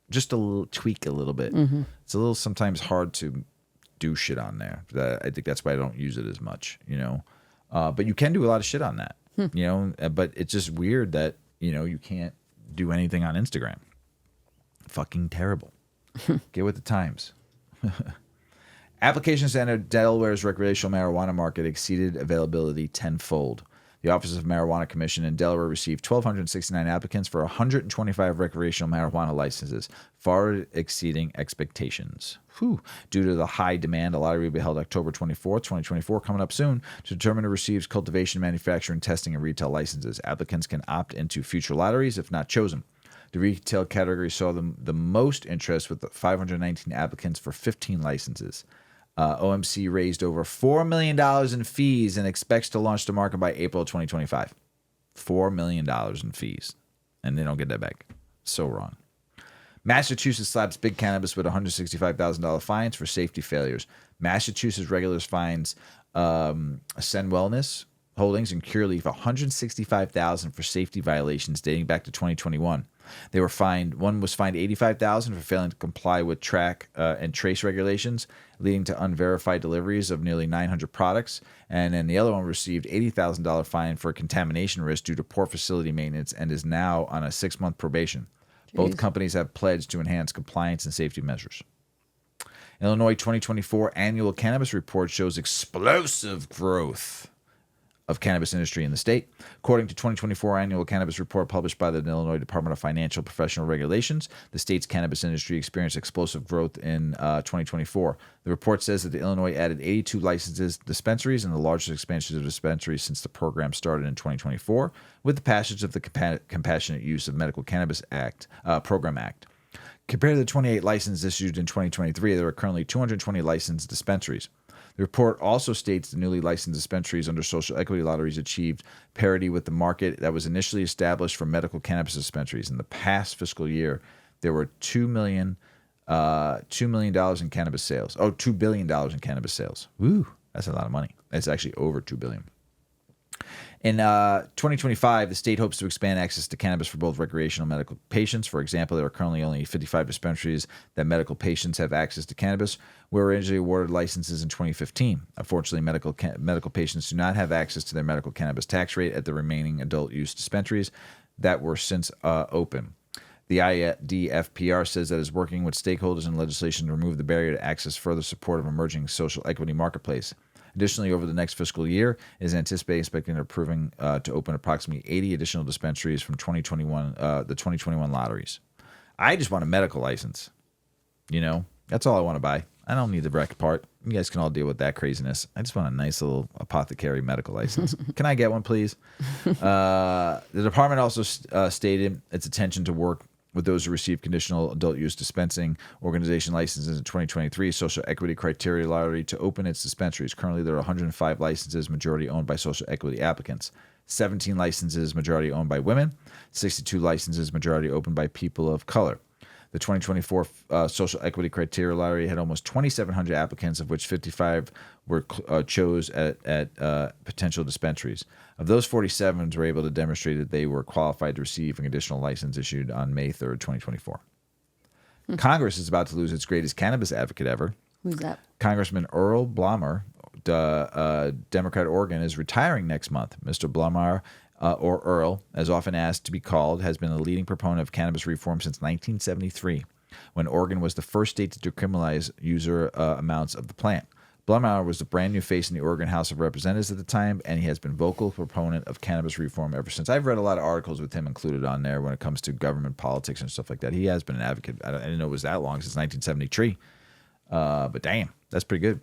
Just tweak a little bit. Mm-hmm. It's a little sometimes hard to do shit on there. I think that's why I don't use it as much, you know. But you can do a lot of shit on that, you know. But it's just weird that, you know, you can't do anything on Instagram. Fucking terrible. Get with the times. Applications to enter Delaware's recreational marijuana market exceeded availability tenfold. The Office of Marijuana Commission in Delaware received 1,269 applicants for 125 recreational marijuana licenses, far exceeding expectations. Due to the high demand, a lottery will be held October 24th, 2024, coming up soon, to determine who receives cultivation, manufacturing, testing, and retail licenses. Applicants can opt into future lotteries if not chosen. The retail category saw the most interest, with 519 applicants for 15 licenses. OMC raised over $4 million in fees and expects to launch the market by April 2025. $4 million in fees. And they don't get that back. So wrong. Massachusetts slaps big cannabis with $165,000 fines for safety failures. Massachusetts regulators fines Ascend Wellness Holdings and Cureleaf $165,000 for safety violations dating back to 2021. They were fined. One was fined $85,000 for failing to comply with track and trace regulations, leading to unverified deliveries of nearly 900 products. And then the other one received $80,000 fine for contamination risk due to poor facility maintenance and is now on a 6-month probation. Jeez. Both companies have pledged to enhance compliance and safety measures. Illinois 2024 annual cannabis report shows explosive growth of cannabis industry in the state. According to 2024 annual cannabis report published by the Illinois Department of Financial Professional Regulations, the state's cannabis industry experienced explosive growth in 2024. The report says that the Illinois added 82 licenses dispensaries and the largest expansion of dispensaries since the program started in 2024, with the passage of the Compassionate Use of Medical Cannabis Program Act. Compared to the 28 licenses issued in 2023, there are currently 220 licensed dispensaries. The report also states the newly licensed dispensaries under social equity lotteries achieved parity with the market that was initially established for medical cannabis dispensaries. In the past fiscal year, there were $2 million in cannabis sales. Oh, $2 billion in cannabis sales. Woo, that's a lot of money. It's actually over $2 billion. In 2025, the state hopes to expand access to cannabis for both recreational and medical patients. For example, there are currently only 55 dispensaries that medical patients have access to cannabis, were originally awarded licenses in 2015. Unfortunately, medical patients do not have access to their medical cannabis tax rate at the remaining adult use dispensaries that were since open. The IDFPR says that it is working with stakeholders in legislation to remove the barrier to access, further support of emerging social equity marketplace. Additionally, over the next fiscal year, it is expecting to open approximately 80 additional dispensaries from the 2021 lotteries. I just want a medical license. That's all I want to buy. I don't need the rec part. You guys can all deal with that craziness. I just want a nice little apothecary medical license. Can I get one, please? The department also stated its intention to work with those who receive conditional adult use dispensing organization licenses in 2023. Social equity criteria lottery to open its dispensaries. Currently, there are 105 licenses, majority owned by social equity applicants. 17 licenses, majority owned by women. 62 licenses, majority opened by people of color. The 2024 social equity criteria lottery had almost 2,700 applicants, of which 55 were chose at potential dispensaries. Of those, 47 were able to demonstrate that they were qualified to receive an additional license issued on May 3rd, 2024. Congress is about to lose its greatest cannabis advocate ever. Who's that? Congressman Earl Blomer, Democrat Oregon, is retiring next month. Mr. Blomer, or Earl, as often asked to be called, has been a leading proponent of cannabis reform since 1973, when Oregon was the first state to decriminalize user amounts of the plant. Blumauer was the brand new face in the Oregon House of Representatives at the time, and he has been vocal proponent of cannabis reform ever since. I've read a lot of articles with him included on there when it comes to government politics and stuff like that. He has been an advocate. I didn't know it was that long, since 1973. But damn, that's pretty good.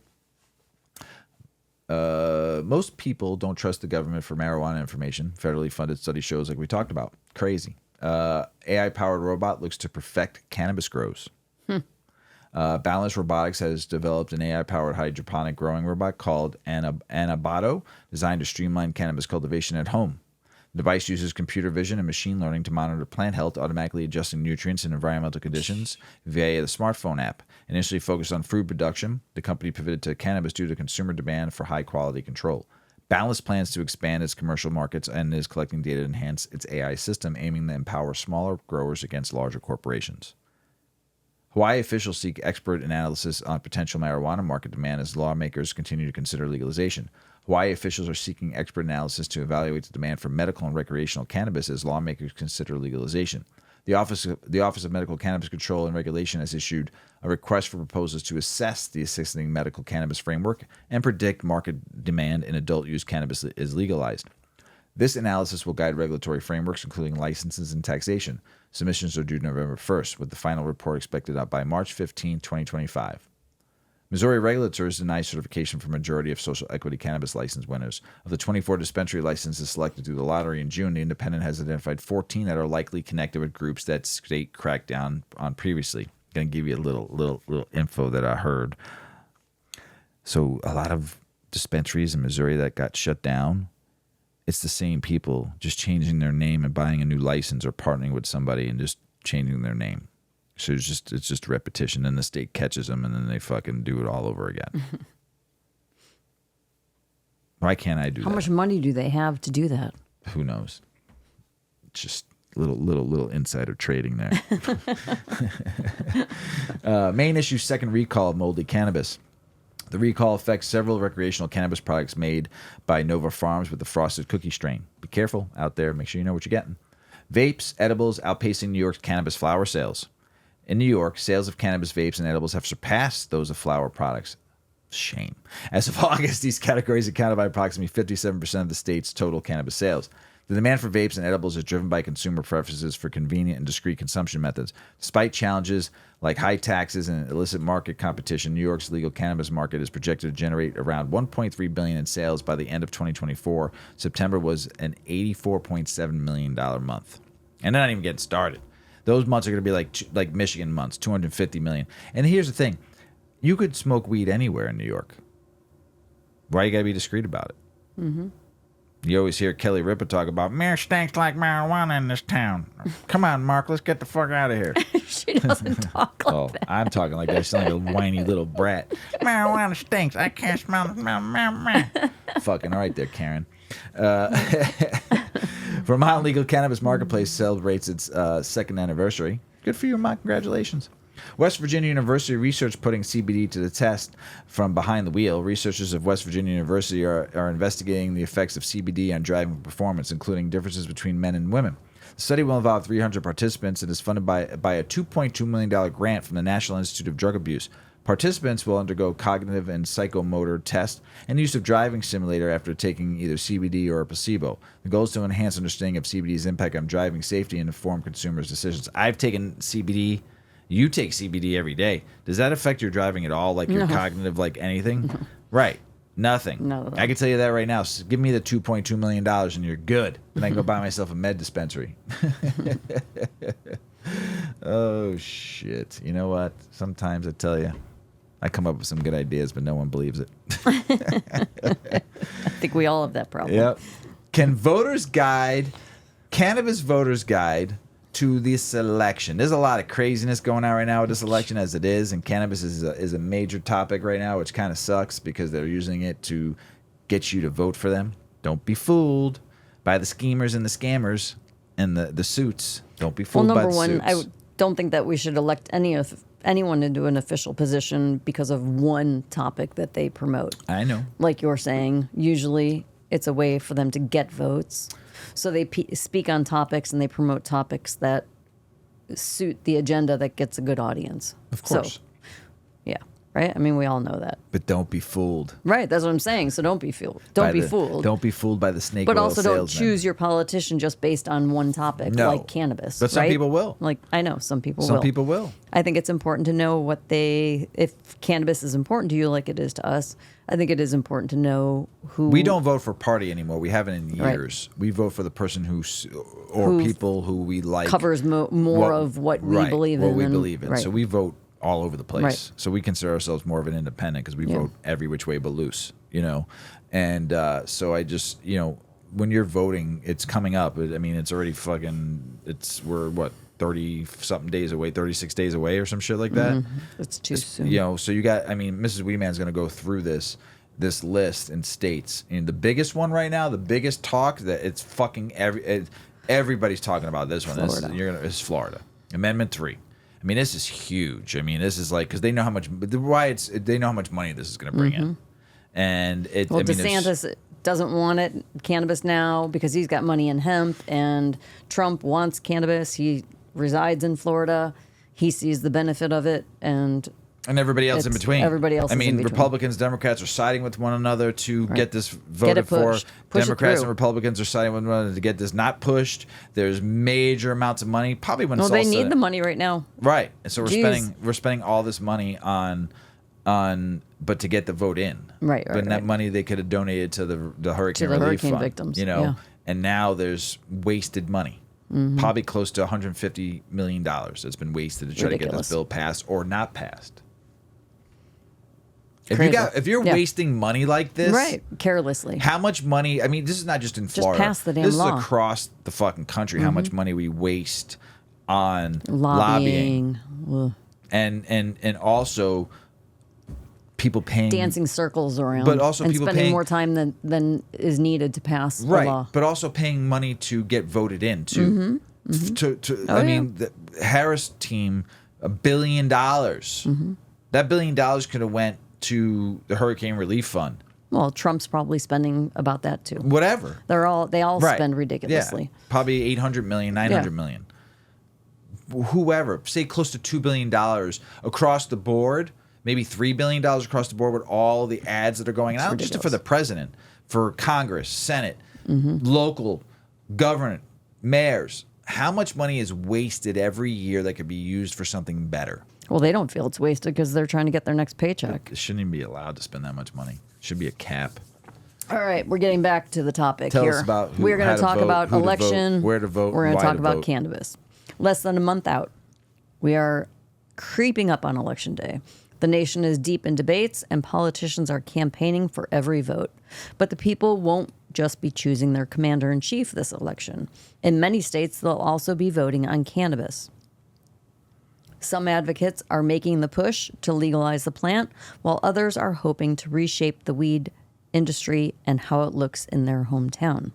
Most people don't trust the government for marijuana information. Federally funded study shows, like we talked about. Crazy. AI-powered robot looks to perfect cannabis grows. Balanced Robotics has developed an AI-powered hydroponic growing robot called Anabato, designed to streamline cannabis cultivation at home. The device uses computer vision and machine learning to monitor plant health, automatically adjusting nutrients and environmental conditions via the smartphone app. Initially focused on food production, the company pivoted to cannabis due to consumer demand for high-quality control. Balance plans to expand its commercial markets and is collecting data to enhance its AI system, aiming to empower smaller growers against larger corporations. Hawaii officials seek expert analysis on potential marijuana market demand as lawmakers continue to consider legalization. Hawaii officials are seeking expert analysis to evaluate the demand for medical and recreational cannabis as lawmakers consider legalization. The Office of Medical Cannabis Control and Regulation has issued a request for proposals to assess the existing medical cannabis framework and predict market demand in adult use cannabis is legalized. This analysis will guide regulatory frameworks, including licenses and taxation. Submissions are due November 1st, with the final report expected out by March 15, 2025. Missouri regulators deny certification for majority of social equity cannabis license winners. Of the 24 dispensary licenses selected through the lottery in June, the independent has identified 14 that are likely connected with groups that state cracked down on previously. I'm going to give you a little info that I heard. So a lot of dispensaries in Missouri that got shut down, it's the same people just changing their name and buying a new license or partnering with somebody and just changing their name. So it's just repetition, and the state catches them, and then they fucking do it all over again. Why can't I do that? How much money do they have to do that? Who knows? Just little insider trading there. Main issue: second recall of moldy cannabis. The recall affects several recreational cannabis products made by Nova Farms with the frosted cookie strain. Be careful out there. Make sure you know what you're getting. Vapes, edibles outpacing New York's cannabis flower sales. In New York, sales of cannabis vapes and edibles have surpassed those of flower products. Shame. As of August, these categories accounted by approximately 57% of the state's total cannabis sales. The demand for vapes and edibles is driven by consumer preferences for convenient and discreet consumption methods. Despite challenges like high taxes and illicit market competition, New York's legal cannabis market is projected to generate around $1.3 billion in sales by the end of 2024. September was an $84.7 million month. And they're not even getting started. Those months are going to be like Michigan months, $250 million. And here's the thing. You could smoke weed anywhere in New York. Why you got to be discreet about it? Mm-hmm. You always hear Kelly Ripa talk about, "Mayor stinks like marijuana in this town." Come on, Mark, let's get the fuck out of here. She doesn't talk like that. I'm talking like that. I sound like a whiny little brat. Marijuana stinks. I can't smell it. Fucking all right there, Karen. Vermont Legal Cannabis Marketplace celebrates its second anniversary. Good for you, Vermont. Congratulations. West Virginia University research putting CBD to the test from behind the wheel. Researchers of West Virginia University are investigating the effects of CBD on driving performance, including differences between men and women. The study will involve 300 participants and is funded by a $2.2 million grant from the National Institute of Drug Abuse. Participants will undergo cognitive and psychomotor tests and use of driving simulator after taking either CBD or a placebo. The goal is to enhance understanding of CBD's impact on driving safety and inform consumers' decisions. I've taken CBD. You take CBD every day. Does that affect your driving at all? Like your cognitive, like anything? No. Right. Nothing. No. I can tell you that right now. Give me the $2.2 million and you're good. Then I can go buy myself a med dispensary. Oh, shit. You know what? Sometimes I tell you, I come up with some good ideas, but no one believes it. I think we all have that problem. Yep. Cannabis voters guide to this election. There's a lot of craziness going on right now with this election as it is, and cannabis is a major topic right now, which kind of sucks because they're using it to get you to vote for them. Don't be fooled by the schemers and the scammers and the suits. Don't be fooled by the suits. Well, number one, I don't think that we should elect anyone into an official position because of one topic that they promote. I know. Like you're saying, usually it's a way for them to get votes. So they speak on topics and they promote topics that suit the agenda that gets a good audience. Of course. So, yeah. Right? I mean, we all know that. But don't be fooled. Right. That's what I'm saying. So don't be fooled. Don't be fooled. Don't be fooled by the snake But oil also salesman. don't choose your politician just based on one topic, like cannabis. But some right? people will. Like, I know some people will. Some people will. I think it's important to know if cannabis is important to you like it is to us, I think it is important to know who. We don't vote for party anymore. We haven't in years. Right. We vote for the person who people who we like. Covers more of what we believe in. What we believe in. Right. So we vote all over the place. Right. So we consider ourselves more of an independent because we vote every which way but loose, And so I just, when you're voting, it's coming up. I mean, it's already we're what, 30-something days away, 36 days away or some shit like that. It's too soon. So you got, Mrs. Weedman's going to go through this list in states. And the biggest one right now, the biggest talk that it's fucking everybody's talking about this one. Florida. It's Florida. Amendment 3. This is huge. This is like, because they know how much, they know how much money this is going to bring in. And DeSantis doesn't want it, cannabis now, because he's got money in hemp, and Trump wants cannabis. He resides in Florida. He sees the benefit of it, and everybody else in between. Everybody else is in between. Republicans, Democrats are siding with one another to get this voted for. Push Democrats and Republicans are siding with one another to get this not pushed. There's major amounts of money. Probably when they need the money right now. Right. And so we're spending all this money on but to get the vote in. Right. But that money they could have donated to the hurricane relief fund, victims. And now there's wasted money. Probably close to $150 million that's been wasted to try to get this bill passed or not passed. If you're wasting money like this, right, carelessly, how much money? This is not just in Florida. Just pass the damn this law. Is across the fucking country. How much money we waste on lobbying. And also people paying dancing circles around, but also and people spending paying more time than is needed to pass the law. But also paying money to get voted in too. The Harris team, $1 billion. That $1 billion could have went to the hurricane relief fund. Well, Trump's probably spending about that too. Whatever. They all spend ridiculously. Yeah. Probably $800 million, $900 million. Whoever, say close to $2 billion across the board, maybe $3 billion across the board with all the ads that are going out, just for the president, for Congress, Senate, local government, mayors. How much money is wasted every year that could be used for something better? Well, they don't feel it's wasted because they're trying to get their next paycheck. It shouldn't even be allowed to spend that much money. It should be a cap. All right, we're getting back to the topic here. Tell us about we're going to talk about election, where to vote, we're going to talk about vote. Cannabis. Less than a month out. We are creeping up on Election Day. The nation is deep in debates, and politicians are campaigning for every vote. But the people won't just be choosing their commander-in-chief this election. In many states, they'll also be voting on cannabis. Some advocates are making the push to legalize the plant, while others are hoping to reshape the weed industry and how it looks in their hometown.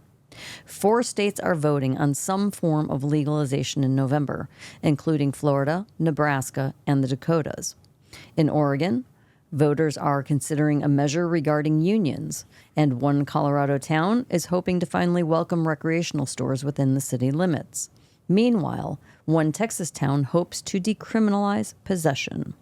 4 states are voting on some form of legalization in November, including Florida, Nebraska, and the Dakotas. In Oregon, voters are considering a measure regarding unions, and one Colorado town is hoping to finally welcome recreational stores within the city limits. Meanwhile, one Texas town hopes to decriminalize possession.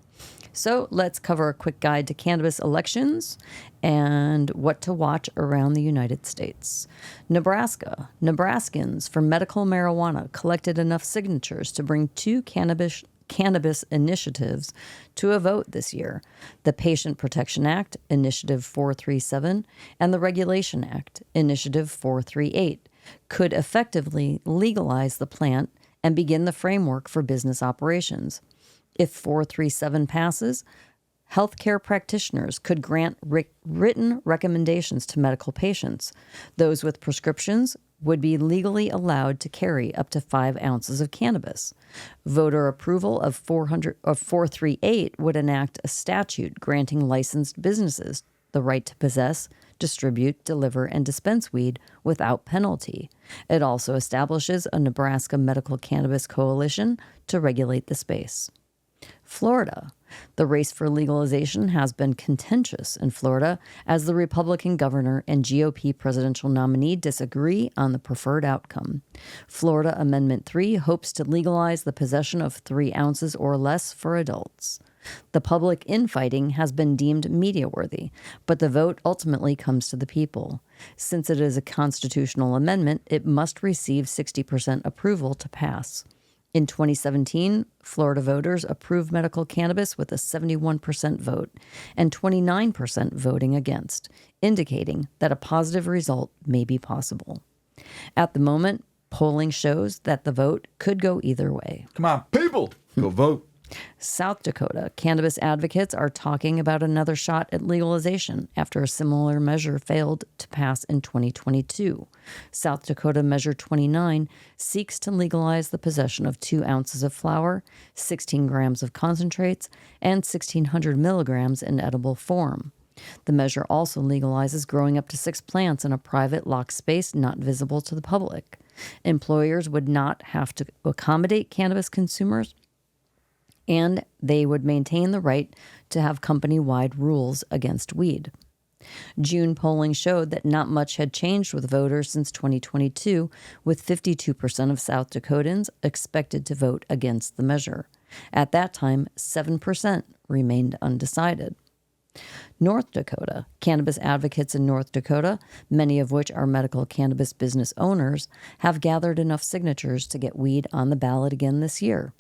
So let's cover a quick guide to cannabis elections and what to watch around the United States. Nebraska. Nebraskans for medical marijuana collected enough signatures to bring two cannabis initiatives to a vote this year: the Patient Protection Act, Initiative 437, and the Regulation Act, Initiative 438, could effectively legalize the plant and begin the framework for business operations. If 437 passes, healthcare practitioners could grant written recommendations to medical patients. Those with prescriptions would be legally allowed to carry up to 5 ounces of cannabis. Voter approval of 438 would enact a statute granting licensed businesses the right to possess, distribute, deliver, and dispense weed without penalty. It also establishes a Nebraska Medical Cannabis Coalition to regulate the space. Florida. The race for legalization has been contentious in Florida as the Republican governor and GOP presidential nominee disagree on the preferred outcome. Florida Amendment 3 hopes to legalize the possession of 3 ounces or less for adults. The public infighting has been deemed media-worthy, but the vote ultimately comes to the people. Since it is a constitutional amendment, it must receive 60% approval to pass. In 2017, Florida voters approved medical cannabis with a 71% vote and 29% voting against, indicating that a positive result may be possible. At the moment, polling shows that the vote could go either way. Come on, people, go vote. South Dakota. Cannabis advocates are talking about another shot at legalization after a similar measure failed to pass in 2022. South Dakota Measure 29 seeks to legalize the possession of 2 ounces of flower, 16 grams of concentrates, and 1,600 milligrams in edible form. The measure also legalizes growing up to 6 plants in a private locked space not visible to the public. Employers would not have to accommodate cannabis consumers, and they would maintain the right to have company-wide rules against weed. June polling showed that not much had changed with voters since 2022, with 52% of South Dakotans expected to vote against the measure. At that time, 7% remained undecided. North Dakota. Cannabis advocates in North Dakota, many of which are medical cannabis business owners, have gathered enough signatures to get weed on the ballot again this year.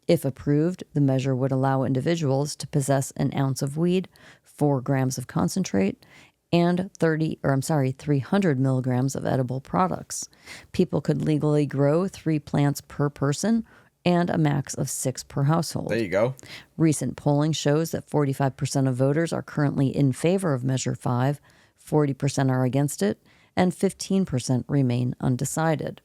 If approved, the measure would allow individuals to possess an ounce of weed, 4 grams of concentrate, and 300 milligrams of edible products. People could legally grow 3 plants per person and a max of 6 per household. There you go. Recent polling shows that 45% of voters are currently in favor of Measure 5, 40% are against it, and 15% remain undecided.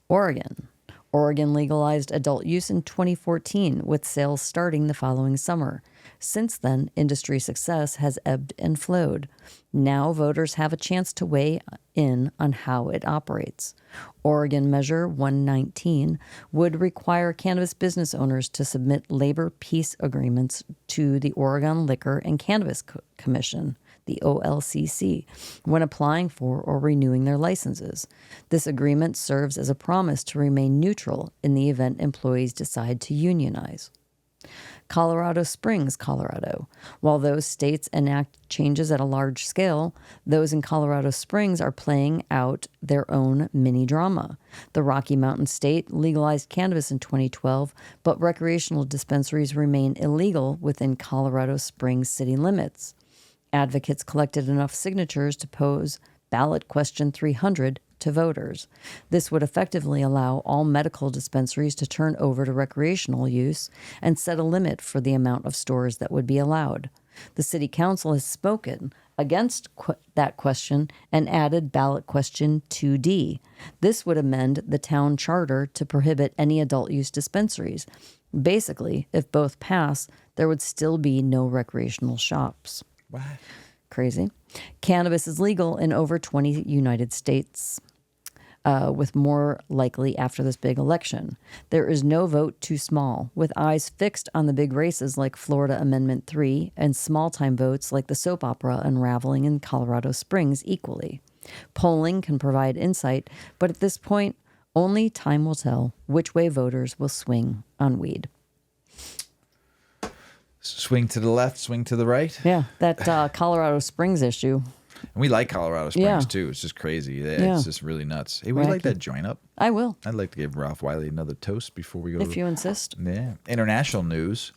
Oregon. Oregon legalized adult use in 2014, with sales starting the following summer. Since then, industry success has ebbed and flowed. Now voters have a chance to weigh in on how it operates. Oregon Measure 119 would require cannabis business owners to submit labor peace agreements to the Oregon Liquor and Cannabis Commission, the OLCC, when applying for or renewing their licenses. This agreement serves as a promise to remain neutral in the event employees decide to unionize. Colorado Springs, Colorado. While those states enact changes at a large scale, those in Colorado Springs are playing out their own mini drama. The Rocky Mountain state legalized cannabis in 2012, but recreational dispensaries remain illegal within Colorado Springs city limits. Advocates collected enough signatures to pose ballot question 300 to voters. This would effectively allow all medical dispensaries to turn over to recreational use and set a limit for the amount of stores that would be allowed. The city council has spoken against that question and added ballot question 2D. This would amend the town charter to prohibit any adult use dispensaries. Basically, if both pass, there would still be no recreational shops. What? Crazy. Cannabis is legal in over 20 United States, with more likely after this big election. There is no vote too small, with eyes fixed on the big races like Florida Amendment 3 and small-time votes like the soap opera unraveling in Colorado Springs equally. Polling can provide insight, but at this point, only time will tell which way voters will swing on weed. Swing to the left, swing to the right. Yeah, that Colorado Springs issue. And we like Colorado Springs, Yeah. too. It's just crazy. Yeah. It's just really nuts. Hey, we Wacky. like that joint up. I will, I'd like to give Ralph Wiley another toast before we go. if you insist. Yeah. International news.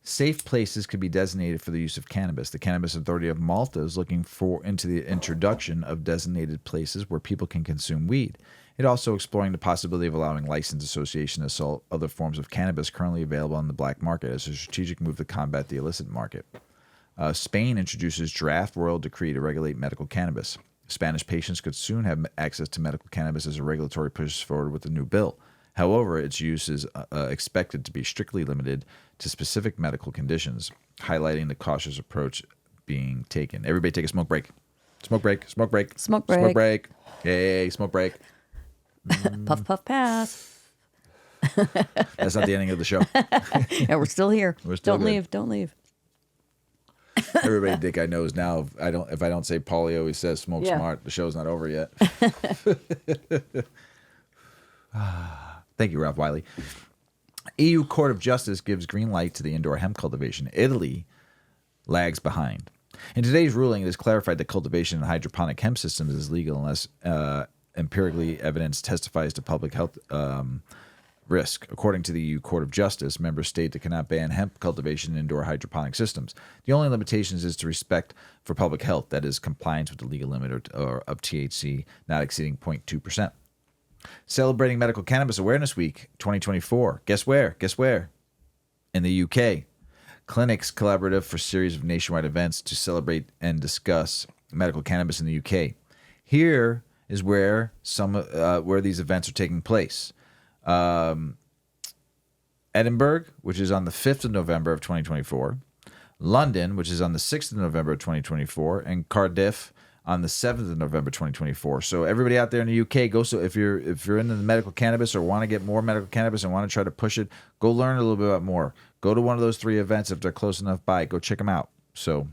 Safe places could be designated for the use of cannabis. The Cannabis Authority of Malta is looking into the introduction of designated places where people can consume weed. It also exploring the possibility of allowing licensed association to sell other forms of cannabis currently available on the black market as a strategic move to combat the illicit market. Spain introduces draft royal decree to regulate medical cannabis. Spanish patients could soon have access to medical cannabis as a regulatory push forward with the new bill. However, its use is expected to be strictly limited to specific medical conditions, highlighting the cautious approach being taken. Everybody take a smoke break. Smoke break, smoke break. Smoke break. Smoke break. Yay, smoke break. Puff, puff, pass. That's not the ending of the show. Yeah, we're still here. We're still don't good. leave. Don't leave. Everybody think I knows now. If I don't say Paulie always says smoke Yeah. smart, the show's not over yet. Thank you, Ralph Wiley. EU Court of Justice gives green light to the indoor hemp cultivation. Italy lags behind. In today's ruling, it is clarified that cultivation in hydroponic hemp systems is legal unless empirically evidence testifies to public health risk. According to the EU Court of Justice, members state they cannot ban hemp cultivation in indoor hydroponic systems. The only limitations is to respect for public health, that is, compliance with the legal limit of THC not exceeding 0.2%. Celebrating Medical Cannabis Awareness Week 2024. Guess where? Guess where? In the UK. Clinics collaborative for a series of nationwide events to celebrate and discuss medical cannabis in the UK. Here is where where these events are taking place. Edinburgh, which is on the 5th of November of 2024. London, which is on the 6th of November of 2024. And Cardiff on the 7th of November 2024. So everybody out there in the UK, so if you're into the medical cannabis or want to get more medical cannabis and want to try to push it, go learn a little bit about more. Go to one of those 3 events if they're close enough by. Go check them out. So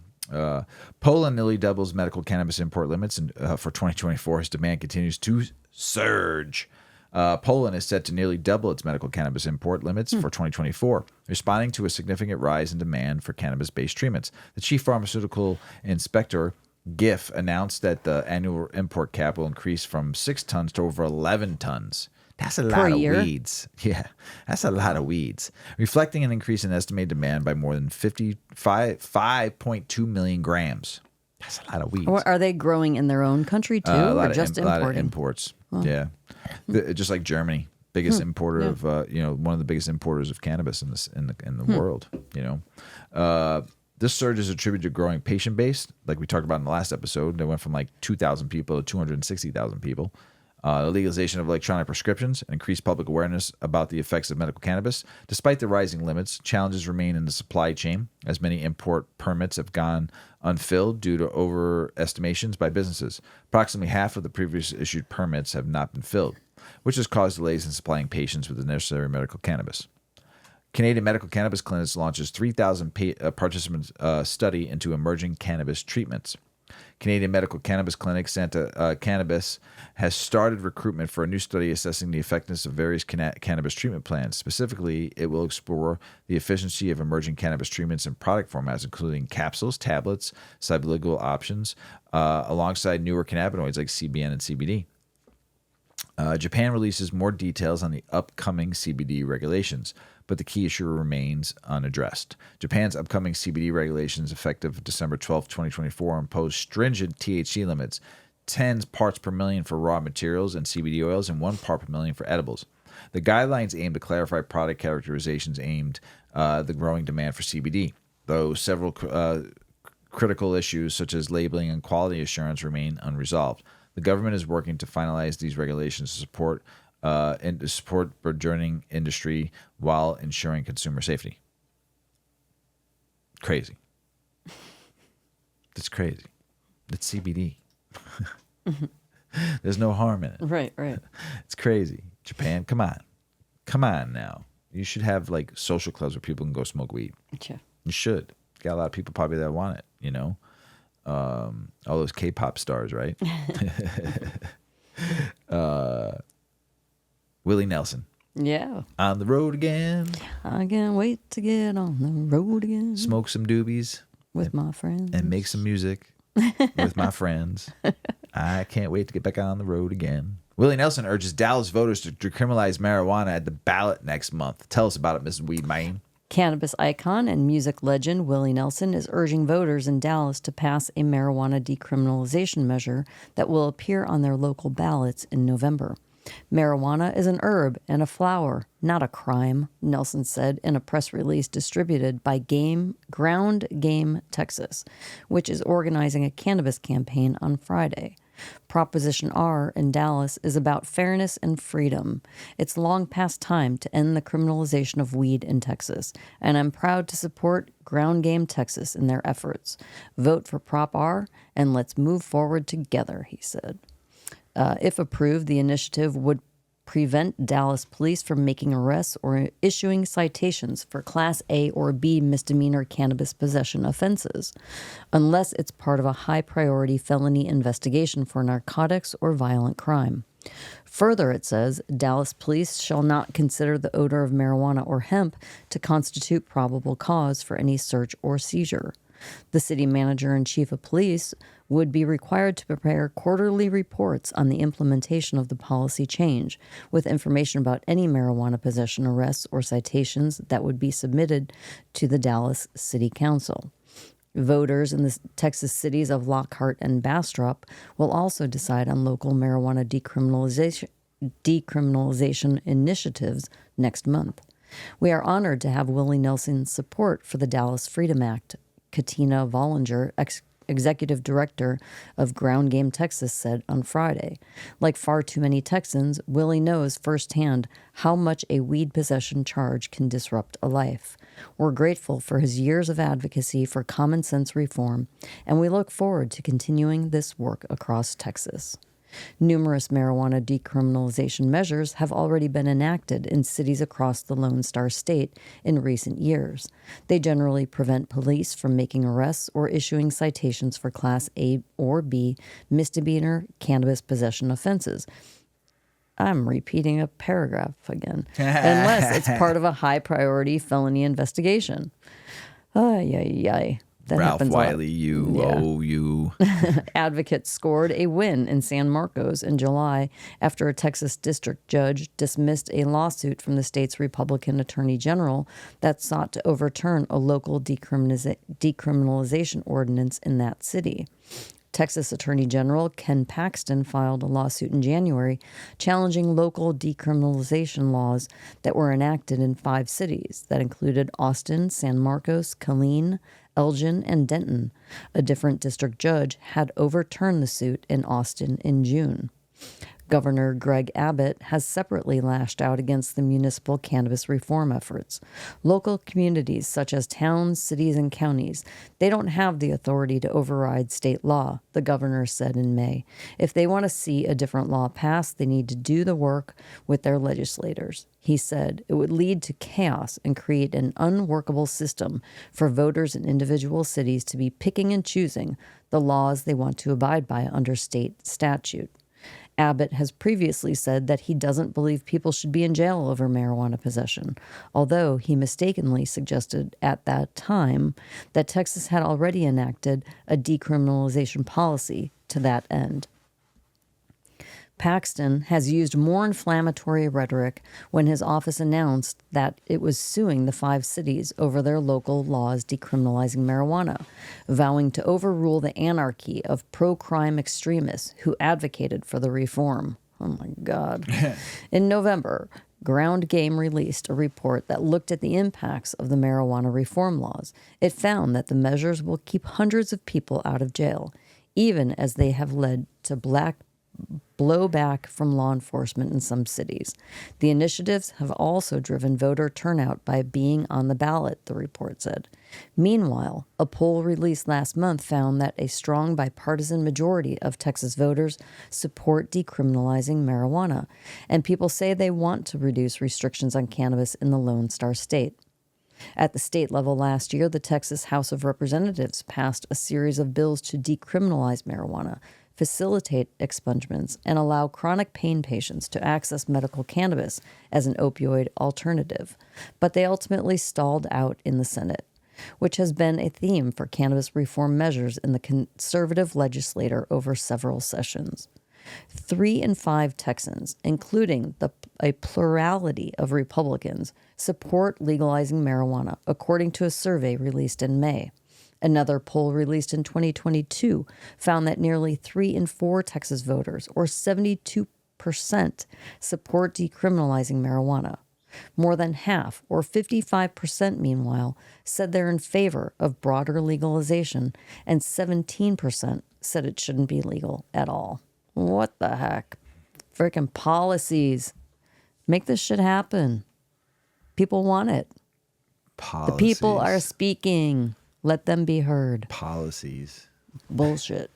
Poland nearly doubles medical cannabis import limits for 2024 as demand continues to surge. Poland is set to nearly double its medical cannabis import limits for 2024, responding to a significant rise in demand for cannabis-based treatments. The chief pharmaceutical inspector, GIF, announced that the annual import cap will increase from 6 tons to over 11 tons. That's a lot of weeds. Yeah, that's a lot of weeds. Reflecting an increase in estimated demand by more than 5.2 million grams. That's a lot of weeds. Or are they growing in their own country too, or just importing? A lot of imports. Oh. Yeah, just like Germany, biggest importer of one of the biggest importers of cannabis in the world. This surge is attributed to growing patient base, like we talked about in the last episode. They went from like 2,000 people to 260,000 people. The legalization of electronic prescriptions and increased public awareness about the effects of medical cannabis. Despite the rising limits, challenges remain in the supply chain, as many import permits have gone unfilled due to overestimations by businesses. Approximately half of the previously issued permits have not been filled, which has caused delays in supplying patients with the necessary medical cannabis. Canadian Medical Cannabis Clinics launches 3,000 participant study into emerging cannabis treatments. Canadian Medical Cannabis Clinic Santa Cannabis has started recruitment for a new study assessing the effectiveness of various cannabis treatment plans. Specifically, it will explore the efficiency of emerging cannabis treatments in product formats, including capsules, tablets, sublingual options, alongside newer cannabinoids like CBN and CBD. Japan releases more details on the upcoming CBD regulations, but the key issue remains unaddressed. Japan's upcoming CBD regulations, effective December 12, 2024, impose stringent THC limits, 10 parts per million for raw materials and CBD oils, and 1 part per million for edibles. The guidelines aim to clarify product characterizations aimed the growing demand for CBD, though several critical issues such as labeling and quality assurance remain unresolved. The government is working to finalize these regulations to support burgeoning industry while ensuring consumer safety. Crazy. It's crazy. It's CBD. There's no harm in it. Right. It's crazy. Japan, come on now. You should have like social clubs where people can go smoke weed. Yeah. You should. Got a lot of people probably that want it, all those K-pop stars, right? Willie Nelson. Yeah. On the road again. I can't wait to get on the road again. Smoke some doobies. With my friends. And make some music with my friends. I can't wait to get back on the road again. Willie Nelson urges Dallas voters to decriminalize marijuana at the ballot next month. Tell us about it, Mrs. Weedman. Cannabis icon and music legend Willie Nelson is urging voters in Dallas to pass a marijuana decriminalization measure that will appear on their local ballots in November. Marijuana is an herb and a flower, not a crime, Nelson said in a press release distributed by Ground Game Texas, which is organizing a cannabis campaign on Friday. Proposition R in Dallas is about fairness and freedom. It's long past time to end the criminalization of weed in Texas, and I'm proud to support Ground Game Texas in their efforts. Vote for Prop R, and let's move forward together, he said. If approved, the initiative would prevent Dallas police from making arrests or issuing citations for Class A or B misdemeanor cannabis possession offenses, unless it's part of a high-priority felony investigation for narcotics or violent crime. Further, it says, Dallas police shall not consider the odor of marijuana or hemp to constitute probable cause for any search or seizure. The city manager and chief of police would be required to prepare quarterly reports on the implementation of the policy change, with information about any marijuana possession arrests or citations that would be submitted to the Dallas City Council. Voters in the Texas cities of Lockhart and Bastrop will also decide on local marijuana decriminalization initiatives next month. We are honored to have Willie Nelson's support for the Dallas Freedom Act, Katina Vollinger, executive director of Ground Game Texas, said on Friday. Like far too many Texans, Willie knows firsthand how much a weed possession charge can disrupt a life. We're grateful for his years of advocacy for common sense reform, and we look forward to continuing this work across Texas. Numerous marijuana decriminalization measures have already been enacted in cities across the Lone Star State in recent years. They generally prevent police from making arrests or issuing citations for Class A or B misdemeanor cannabis possession offenses. I'm repeating a paragraph again. Unless it's part of a high-priority felony investigation. Ay, ay, ay. That Ralph Wiley, you. Advocates scored a win in San Marcos in July after a Texas district judge dismissed a lawsuit from the state's Republican attorney general that sought to overturn a local decriminalization ordinance in that city. Texas Attorney General Ken Paxton filed a lawsuit in January challenging local decriminalization laws that were enacted in 5 cities that included Austin, San Marcos, Killeen, Elgin, and Denton. A different district judge had overturned the suit in Austin in June. Governor Greg Abbott has separately lashed out against the municipal cannabis reform efforts. Local communities such as towns, cities, and counties, they don't have the authority to override state law, the governor said in May. If they want to see a different law passed, they need to do the work with their legislators. He said it would lead to chaos and create an unworkable system for voters in individual cities to be picking and choosing the laws they want to abide by under state statute. Abbott has previously said that he doesn't believe people should be in jail over marijuana possession, although he mistakenly suggested at that time that Texas had already enacted a decriminalization policy to that end. Paxton has used more inflammatory rhetoric when his office announced that it was suing the 5 cities over their local laws decriminalizing marijuana, vowing to overrule the anarchy of pro-crime extremists who advocated for the reform. Oh my God. In November, Ground Game released a report that looked at the impacts of the marijuana reform laws. It found that the measures will keep hundreds of people out of jail, even as they have led to blowback from law enforcement in some cities. The initiatives have also driven voter turnout by being on the ballot, the report said. Meanwhile, a poll released last month found that a strong bipartisan majority of Texas voters support decriminalizing marijuana, and people say they want to reduce restrictions on cannabis in the Lone Star State. At the state level last year, the Texas House of Representatives passed a series of bills to decriminalize marijuana, facilitate expungements, and allow chronic pain patients to access medical cannabis as an opioid alternative. But they ultimately stalled out in the Senate, which has been a theme for cannabis reform measures in the conservative legislature over several sessions. 3 in 5 Texans, including a plurality of Republicans, support legalizing marijuana, according to a survey released in May. Another poll released in 2022 found that nearly 3 in 4 Texas voters, or 72%, support decriminalizing marijuana. More than half, or 55%, meanwhile, said they're in favor of broader legalization, and 17% said it shouldn't be legal at all. What the heck? Freaking policies. Make this shit happen. People want it. Policies. The people are speaking. Let them be heard. Policies. Bullshit.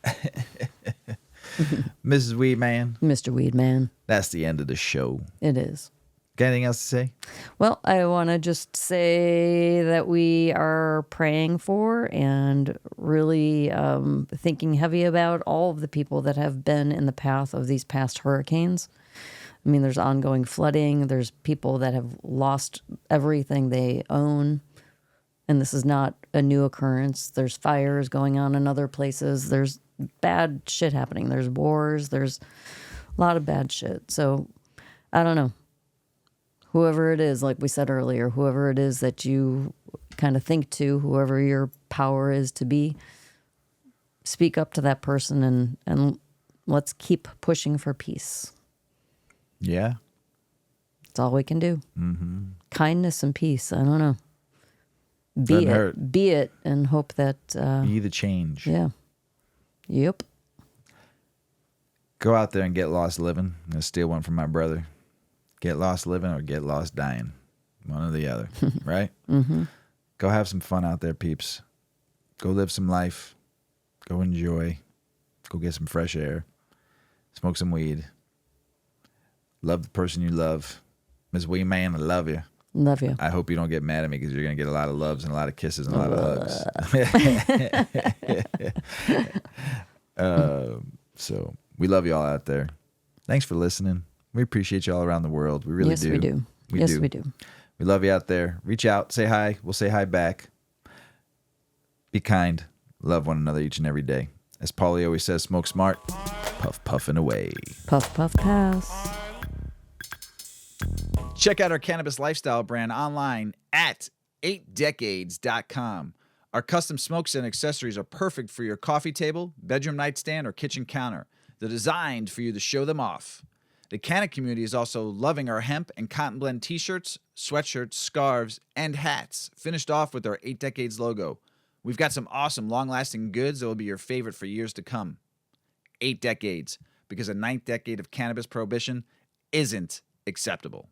Mrs. Weedman. Mr. Weedman. That's the end of the show. It is. Got anything else to say? Well, I want to just say that we are praying for and really thinking heavy about all of the people that have been in the path of these past hurricanes. I mean, there's ongoing flooding. There's people that have lost everything they own. And this is not a new occurrence. There's fires going on in other places. There's bad shit happening. There's wars. There's a lot of bad shit. So I don't know. Whoever it is, like we said earlier, whoever it is that you kind of think to, whoever your power is to be, speak up to that person and let's keep pushing for peace. Yeah. That's all we can do. Mm-hmm. Kindness and peace. I don't know. Doesn't hurt. Be it, and hope that... be the change. Yeah. Yep. Go out there and get lost living. I'm going to steal one from my brother. Get lost living or get lost dying. One or the other, right? Mm-hmm. Go have some fun out there, peeps. Go live some life. Go enjoy. Go get some fresh air. Smoke some weed. Love the person you love. Ms. Weedman, I love you. Love you. I hope you don't get mad at me because you're going to get a lot of loves and a lot of kisses and a lot of hugs. So we love you all out there. Thanks for listening. We appreciate you all around the world. We really do. Yes, we do. Yes, we do. We love you out there. Reach out. Say hi. We'll say hi back. Be kind. Love one another each and every day. As Paulie always says, smoke smart. Puff, puffing away. Puff, puff, pass. Check out our cannabis lifestyle brand online at 8decades.com. Our custom smokes and accessories are perfect for your coffee table, bedroom nightstand, or kitchen counter. They're designed for you to show them off. The Canna community is also loving our hemp and cotton blend t-shirts, sweatshirts, scarves, and hats, finished off with our 8 Decades logo. We've got some awesome long-lasting goods that will be your favorite for years to come. 8 Decades, because a 9th decade of cannabis prohibition isn't acceptable.